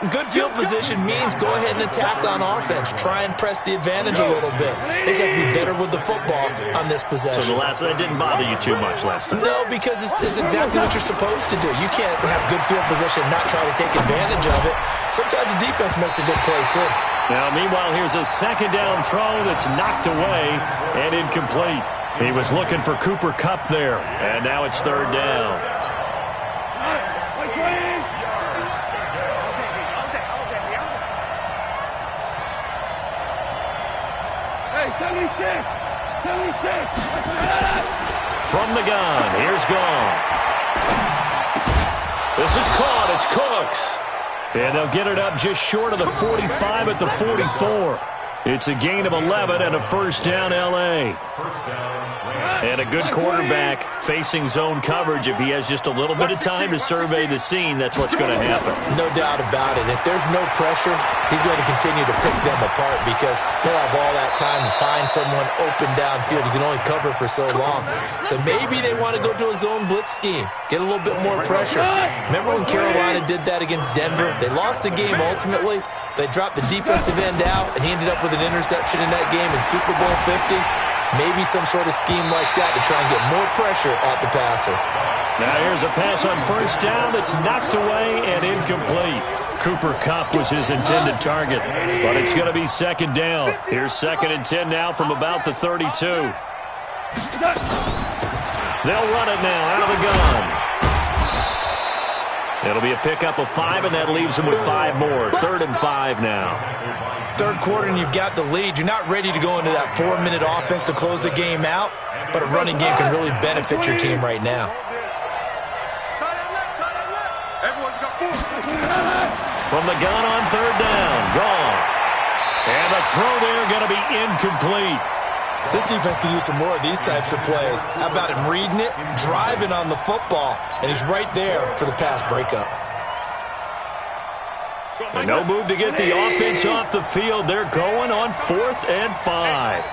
Good field position means go ahead and attack on offense. Try and press the advantage a little bit. They just have to be better with the football on this possession. So that didn't bother you too much last time? No, because it's exactly what you're supposed to do. You can't have good field position and not try to take advantage of it. Sometimes the defense makes a good play, too. Now, meanwhile, here's a 2nd down throw that's knocked away and incomplete. He was looking for Cooper Kupp there, and now it's 3rd down. From the gun, here's Goff. This is caught. It's Cooks. And they'll get it up just short of the 45 at the 44. It's a gain of 11 and a 1st down L.A. And a good quarterback facing zone coverage. If he has just a little bit of time to survey the scene, that's what's going to happen. No doubt about it. If there's no pressure, he's going to continue to pick them apart because he'll have all that time to find someone open downfield. You can only cover for so long. So maybe they want to go to a zone blitz scheme, get a little bit more pressure. Remember when Carolina did that against Denver? They lost the game ultimately. They dropped the defensive end out, and he ended up with an interception in that game in Super Bowl 50. Maybe some sort of scheme like that to try and get more pressure at the passer. Now here's a pass on 1st down that's knocked away and incomplete. Cooper Kupp was his intended target, but it's going to be 2nd down. Here's 2nd and 10 now from about the 32. They'll run it now out of the gun. It'll be a pickup of 5, and that leaves them with 5 more. 3rd and 5 now. 3rd quarter, and you've got the lead. You're not ready to go into that 4-minute offense to close the game out, but a running game can really benefit your team right now. From the gun on 3rd down, Goff. And the throw there going to be incomplete. This defense can use some more of these types of plays. How about him reading it, driving on the football, and he's right there for the pass breakup. And no move to get the offense off the field. They're going on 4th and 5.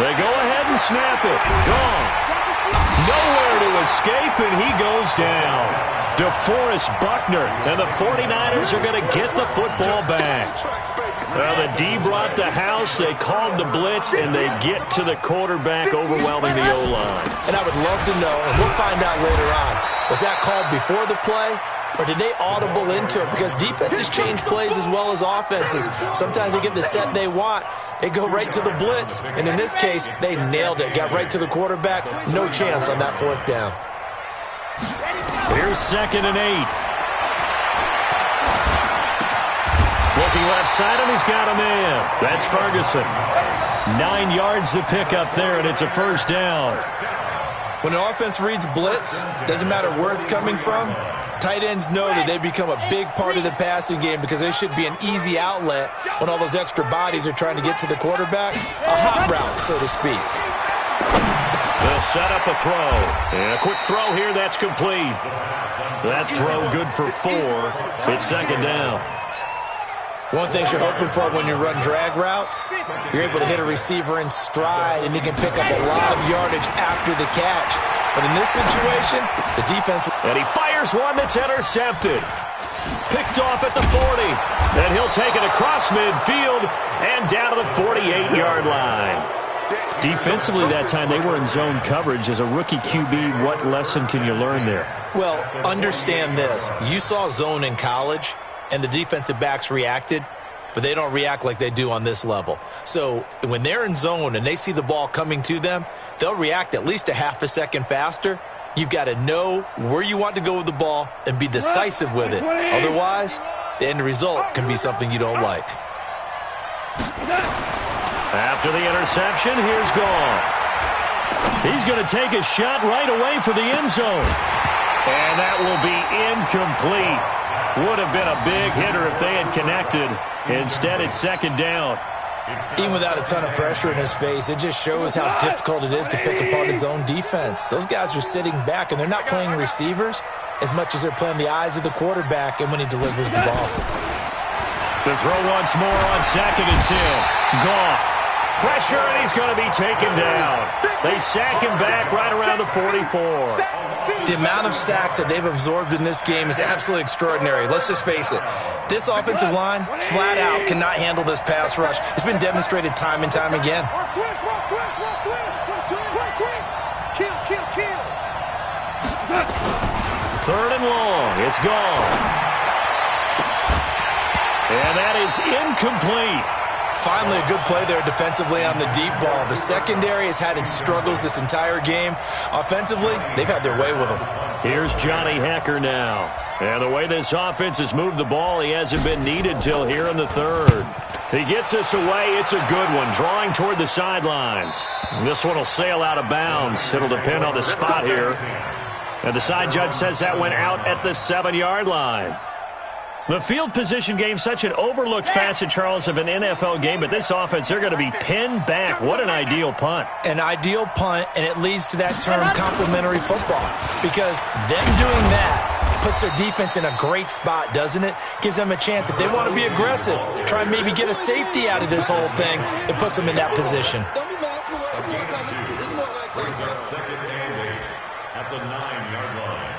They go ahead and snap it. Goff. Nowhere to escape, and he goes down. DeForest Buckner, and the 49ers are going to get the football back. Well, the D brought the house, they called the blitz, and they get to the quarterback, overwhelming the O-line. And I would love to know, and we'll find out later on, was that called before the play or did they audible into it? Because defenses change plays as well as offenses. Sometimes they get the set they want. They go right to the blitz. And in this case, they nailed it. Got right to the quarterback. No chance on that 4th down. Here's 2nd and 8. Looking left side, and he's got a man. That's Ferguson. 9 yards to pick up there, and it's a 1st down. When an offense reads blitz, doesn't matter where it's coming from, tight ends know that they become a big part of the passing game because they should be an easy outlet when all those extra bodies are trying to get to the quarterback. A hot route, so to speak. They'll set up a throw. And a quick throw here, that's complete. That throw good for 4. It's 2nd down. One thing you're hoping for when you run drag routes, you're able to hit a receiver in stride, and he can pick up a lot of yardage after the catch. But in this situation, the defense... And he fires one that's intercepted. Picked off at the 40. And he'll take it across midfield and down to the 48-yard line. Defensively that time, they were in zone coverage. As a rookie QB, what lesson can you learn there? Well, understand this. You saw zone in college, and the defensive backs reacted, but they don't react like they do on this level. So when they're in zone and they see the ball coming to them, they'll react at least a half a second faster. You've got to know where you want to go with the ball and be decisive with it. Otherwise, the end result can be something you don't like. After the interception, here's Goff. He's going to take a shot right away for the end zone. And that will be incomplete. Would have been a big hitter if they had connected. Instead, it's 2nd down. Even without a ton of pressure in his face, it just shows how difficult it is to pick apart his own defense. Those guys are sitting back, and they're not playing receivers as much as they're playing the eyes of the quarterback and when he delivers the ball. The throw once more on 2nd and 10. Goff. Pressure, and he's going to be taken down. They sack him back right around the 44. The amount of sacks that they've absorbed in this game is absolutely extraordinary. Let's just face it. This offensive line, flat out, cannot handle this pass rush. It's been demonstrated time and time again. Third and long. It's gone. And that is incomplete. Finally, a good play there defensively on the deep ball. The secondary has had its struggles this entire game. Offensively, they've had their way with them. Here's Johnny Hecker now. And the way this offense has moved the ball, he hasn't been needed till here in the 3rd. He gets this away. It's a good one, drawing toward the sidelines. This one will sail out of bounds. It'll depend on the spot here. And the side judge says that went out at the 7-yard line. The field position game, such an overlooked facet, Charles, of an NFL game, but this offense, they're going to be pinned back. What an ideal punt. An ideal punt, and it leads to that term complementary football, because them doing that puts their defense in a great spot, doesn't it? Gives them a chance. If they want to be aggressive, try and maybe get a safety out of this whole thing, it puts them in that position. Brings up 2nd and 8 at the 9-yard line.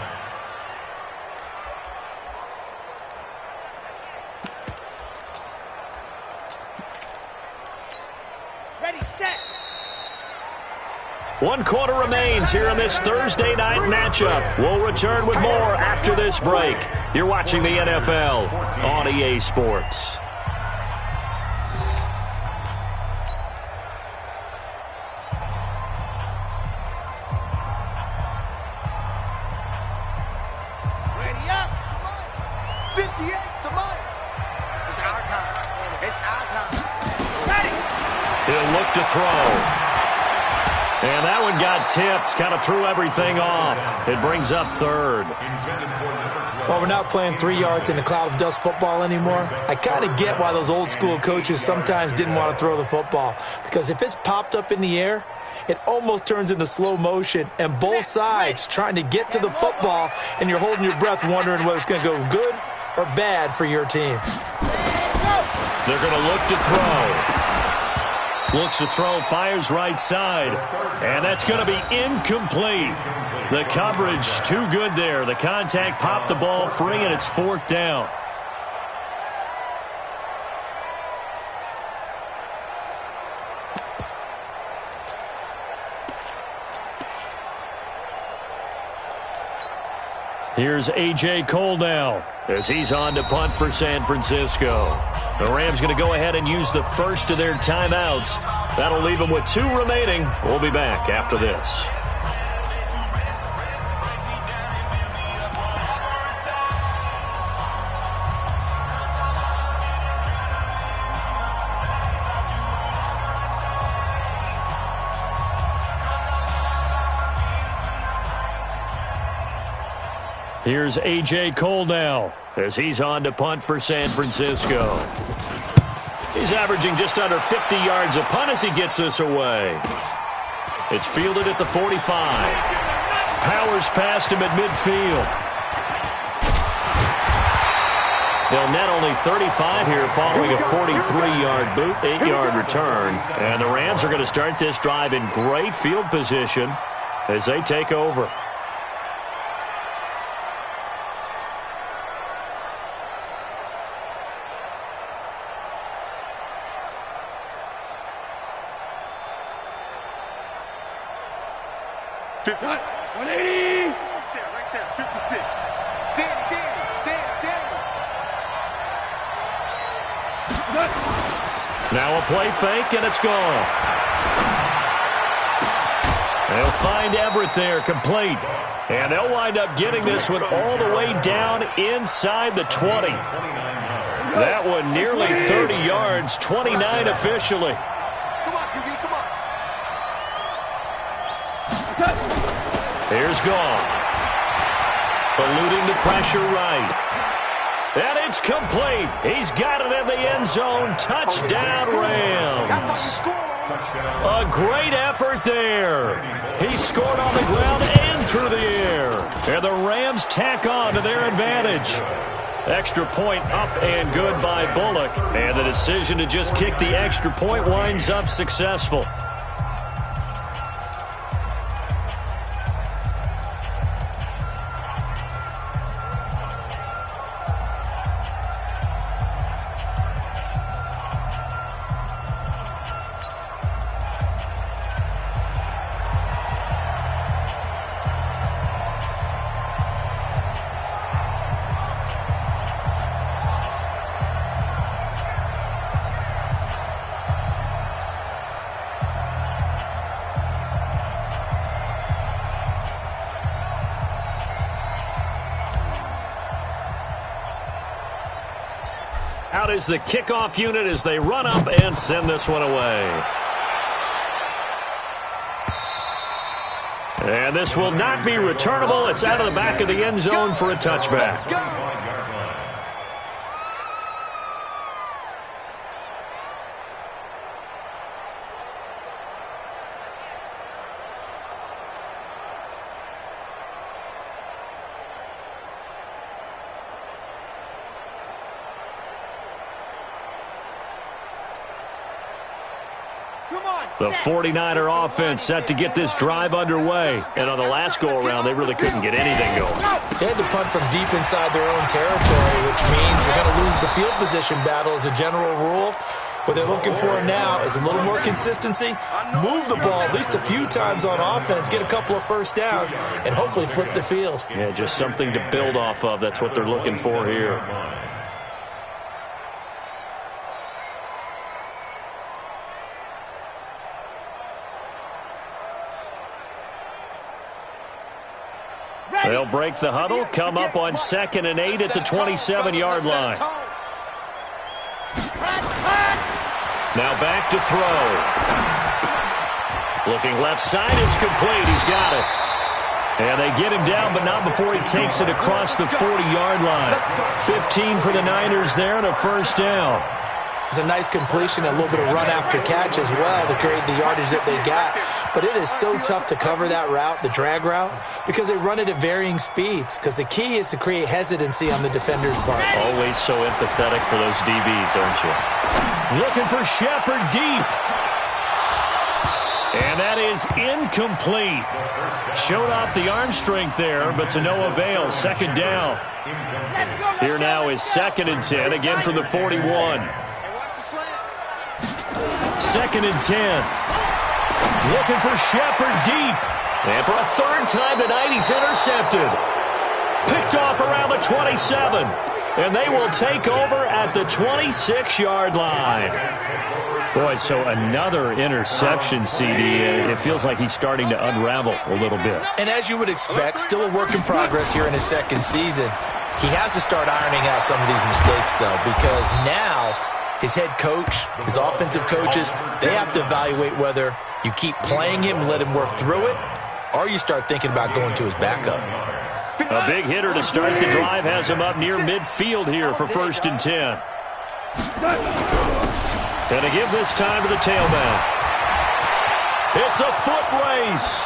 Ready, set. 1 quarter remains here in this Thursday night matchup. We'll return with more after this break. You're watching the NFL on EA Sports. Ready up. 58, the mic. It's our time. It's our time. Ready. He'll look to throw. And that one got tipped, kind of threw everything off. It brings up 3rd. While we're not playing 3 yards in a cloud of dust football anymore, I kind of get why those old school coaches sometimes didn't want to throw the football. Because if it's popped up in the air, it almost turns into slow motion, and both sides trying to get to the football, and you're holding your breath wondering whether it's going to go good or bad for your team. They're going to look to throw. Looks to throw, fires right side. And that's going to be incomplete. The coverage too good there. The contact popped the ball free, and it's 4th down. Here's A.J. Cole now as he's on to punt for San Francisco. The Rams going to go ahead and use the first of their timeouts. That'll leave them with 2 remaining. We'll be back after this. Here's A.J. Cole now as he's on to punt for San Francisco. He's averaging just under 50 yards a punt as he gets this away. It's fielded at the 45. Powers past him at midfield. They'll net only 35 here following a 43-yard boot, 8-yard return. And the Rams are going to start this drive in great field position as they take over. Now a play fake, and it's gone. They'll find Everett there, complete. And they'll wind up getting this one all the way down inside the 20. That one nearly 30 yards, 29 officially. Come on, QB, come on. Here's Goff. Eluding the pressure right. And it's complete. He's got it in the end zone. Touchdown, Rams. A great effort there. He scored on the ground and through the air. And the Rams tack on to their advantage. Extra point up and good by Bullock. And the decision to just kick the extra point winds up successful. Out is the kickoff unit as they run up and send this one away. And this will not be returnable. It's out of the back of the end zone for a touchback. The 49er offense set to get this drive underway. And on the last go-around, they really couldn't get anything going. They had to punt from deep inside their own territory, which means you're going to lose the field position battle as a general rule. What they're looking for now is a little more consistency, move the ball at least a few times on offense, get a couple of first downs, and hopefully flip the field. Yeah, just something to build off of. That's what they're looking for here. They'll break the huddle, come up on 2nd and 8 at the 27-yard line. Now back to throw. Looking left side, it's complete. He's got it. And they get him down, but not before he takes it across the 40-yard line. 15 for the Niners there and a first down. It's a nice completion, a little bit of run after catch as well to create the yardage that they got. But it is so tough to cover that route, the drag route, because they run it at varying speeds. Because the key is to create hesitancy on the defender's part. Always so empathetic for those DBs, aren't you? Looking for Shepard deep. And that is incomplete. Showed off the arm strength there, but to no avail. Second down. Here now is 2nd and 10, again from the 41. 2nd and 10. Looking for Shepard deep. And for a third time tonight, he's intercepted. Picked off around the 27. And they will take over at the 26-yard line. Boy, so another interception, CD. It feels like he's starting to unravel a little bit. And as you would expect, still a work in progress here in his second season. He has to start ironing out some of these mistakes, though, because now his head coach, his offensive coaches, they have to evaluate whether you keep playing him and let him work through it, or you start thinking about going to his backup. A big hitter to start the drive has him up near midfield here for 1st and 10. And to give this time to the tailback. It's a foot race.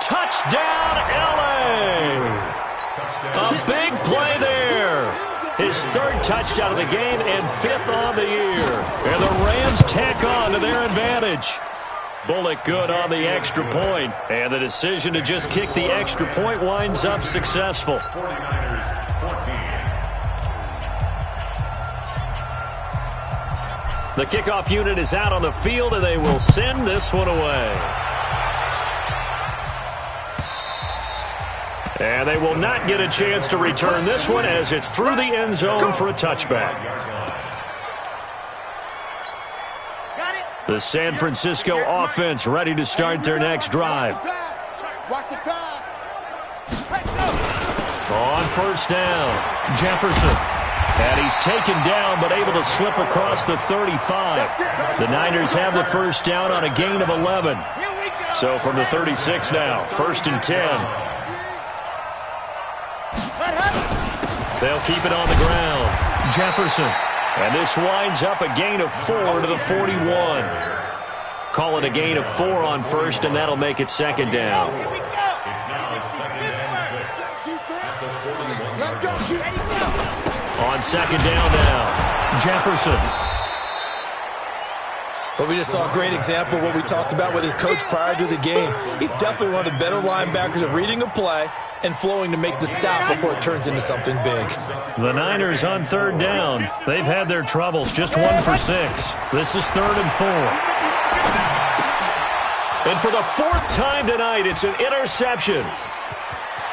Touchdown, L.A. A big play there. His 3rd touchdown of the game and 5th on the year. And the Rams tack on to their advantage. Bullock good on the extra point. And the decision to just kick the extra point winds up successful. 49ers 14. The kickoff unit is out on the field, and they will send this one away. And they will not get a chance to return this one as it's through the end zone for a touchback. The San Francisco offense ready to start their next drive. Watch the pass. On 1st down, Jefferson. And he's taken down but able to slip across the 35. The Niners have the 1st down on a gain of 11. So from the 36 now, 1st and 10. They'll keep it on the ground. Jefferson. And this winds up a gain of 4 to the 41. Call it a gain of 4 on 1st, and that'll make it 2nd down. It's now 2nd and 6. At the 41. On 2nd down now, Jefferson. But we just saw a great example of what we talked about with his coach prior to the game. He's definitely one of the better linebackers at reading a play and flowing to make the stop before it turns into something big. The Niners on 3rd down. They've had their troubles, just 1 for 6. This is 3rd and 4. And for the 4th time tonight, it's an interception.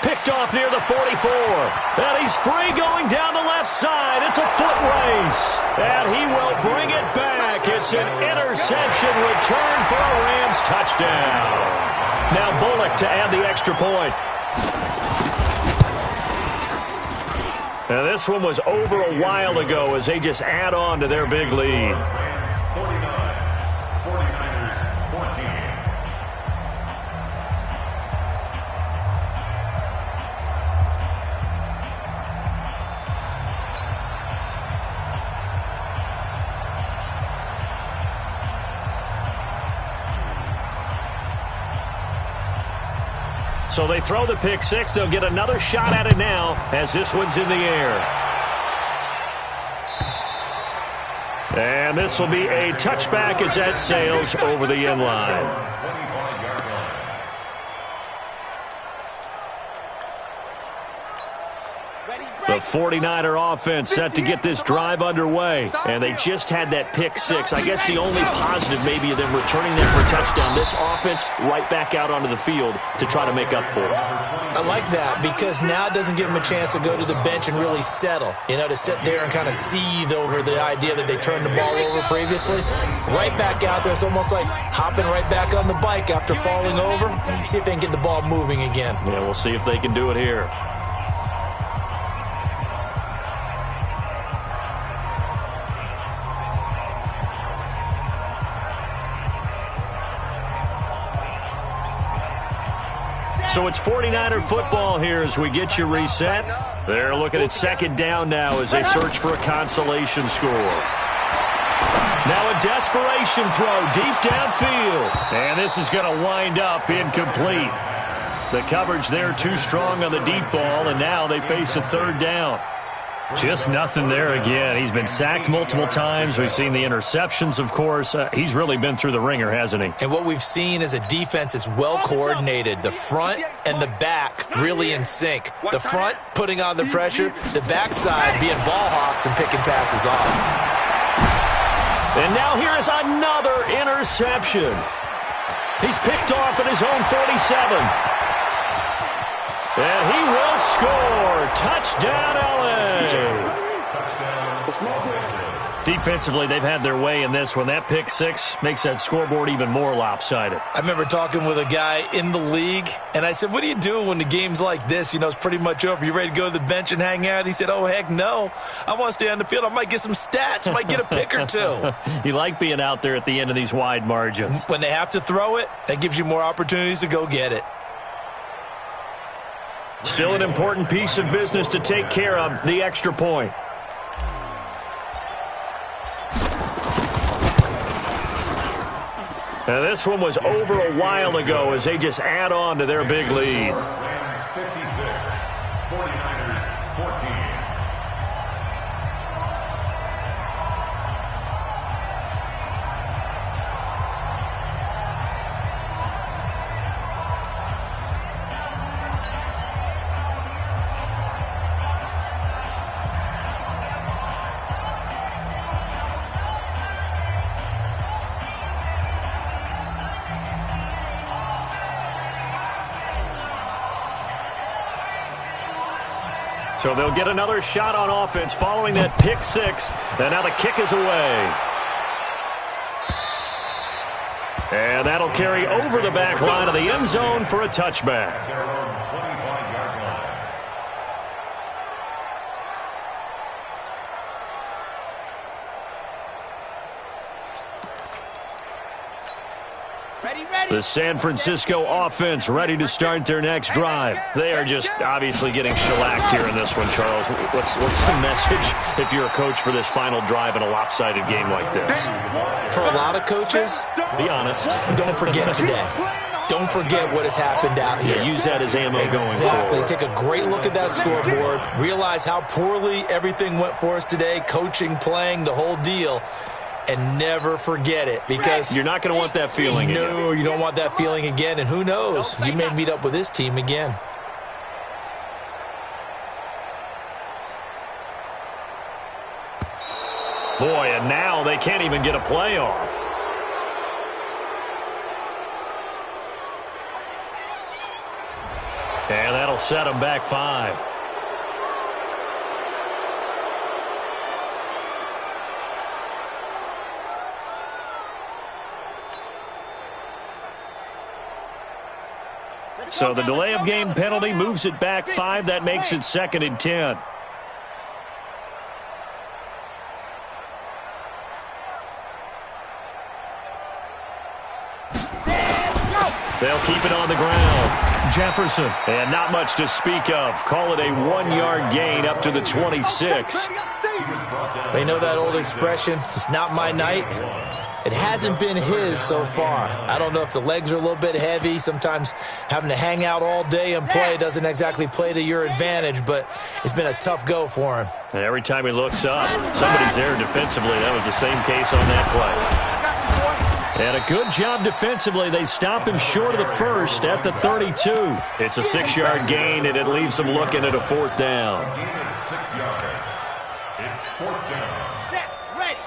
Picked off near the 44. And he's free going down the left side. It's a foot race. And he will bring it back. It's an interception return for a Rams touchdown. Now Bullock to add the extra point. Now this one was over a while ago as they just add on to their big lead. 49ers 14. So they throw the pick 6. They'll get another shot at it now as this one's in the air. And this will be a touchback as that sails over the end line. The 49er offense set to get this drive underway, and they just had that pick 6. I guess the only positive maybe of them returning that for a touchdown. This offense right back out onto the field to try to make up for it. I like that because now it doesn't give them a chance to go to the bench and really settle, to sit there and kind of seethe over the idea that they turned the ball over previously. Right back out there, it's almost like hopping right back on the bike after falling over. See if they can get the ball moving again. Yeah, we'll see if they can do it here. So it's 49er football here as we get you reset. They're looking at 2nd down now as they search for a consolation score. Now a desperation throw deep downfield. And this is going to wind up incomplete. The coverage there too strong on the deep ball, and now they face a 3rd down. Just nothing there again. He's been sacked multiple times. We've seen the interceptions, of course. He's really been through the ringer, hasn't he? And what we've seen is a defense that's well coordinated. The front and the back really in sync. The front putting on the pressure, the backside being ball hawks and picking passes off. And now here is another interception. He's picked off at his own 47. And he will score. Touchdown, LA. Defensively, they've had their way in this one. That pick six makes that scoreboard even more lopsided. I remember talking with a guy in the league, and I said, what do you do when the game's like this? You know, it's pretty much over. You ready to go to the bench and hang out? He said, oh, heck no. I want to stay on the field. I might get some stats. I might get a pick or two. You like being out there at the end of these wide margins. When they have to throw it, that gives you more opportunities to go get it. Still an important piece of business to take care of, the extra point. Now, this one was over a while ago as they just add on to their big lead. Rams 56, 49ers 14. So they'll get another shot on offense following that pick six. And now the kick is away. And that'll carry over the back line of the end zone for a touchback. Their own 25-yard line. The San Francisco offense ready to start their next drive. They are just obviously getting shellacked here in this one, Charles. What's the message if you're a coach for this final drive in a lopsided game like this? For a lot of coaches, be honest. Don't forget today. Don't forget what has happened out here. Yeah, use that as ammo going forward. Exactly. Take a great look at that scoreboard. Realize how poorly everything went for us today. Coaching, playing, the whole deal. And never forget it, because you're not going to want that feeling again. No, you don't want that feeling again. And who knows? You may meet up with this team again. Boy, and now they can't even get a play off. And that'll set them back 5. So the delay of game penalty moves it back 5. That makes it 2nd and 10. They'll keep it on the ground. Jefferson. And not much to speak of. Call it a 1-yard gain up to the 26. They know that old expression, it's not my night. It hasn't been his so far. I don't know if the legs are a little bit heavy. Sometimes having to hang out all day and play doesn't exactly play to your advantage, but it's been a tough go for him. And every time he looks up, somebody's there defensively. That was the same case on that play. And a good job defensively. They stop him short of the first at the 32. It's a 6-yard gain, and it leaves them looking at a 4th down. A gain of 6 yards. It's 4th down. Set, ready.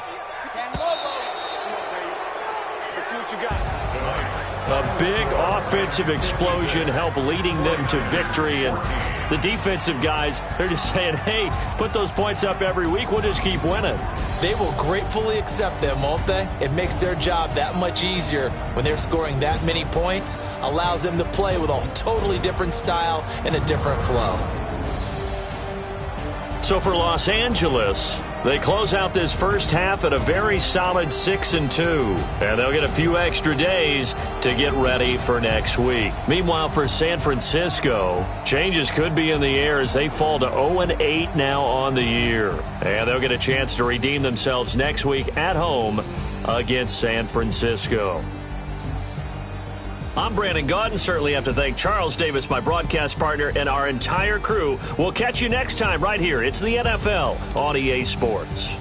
Let's see what you got. A big offensive explosion helped leading them to victory. And the defensive guys, they're just saying, hey, put those points up every week. We'll just keep winning. They will gratefully accept them, won't they? It makes their job that much easier when they're scoring that many points. Allows them to play with a totally different style and a different flow. So for Los Angeles, they close out this first half at a very solid 6-2. And they'll get a few extra days to get ready for next week. Meanwhile, for San Francisco, changes could be in the air as they fall to 0-8 now on the year. And they'll get a chance to redeem themselves next week at home against San Francisco. I'm Brandon Gaudin. Certainly have to thank Charles Davis, my broadcast partner, and our entire crew. We'll catch you next time right here. It's the NFL on EA Sports.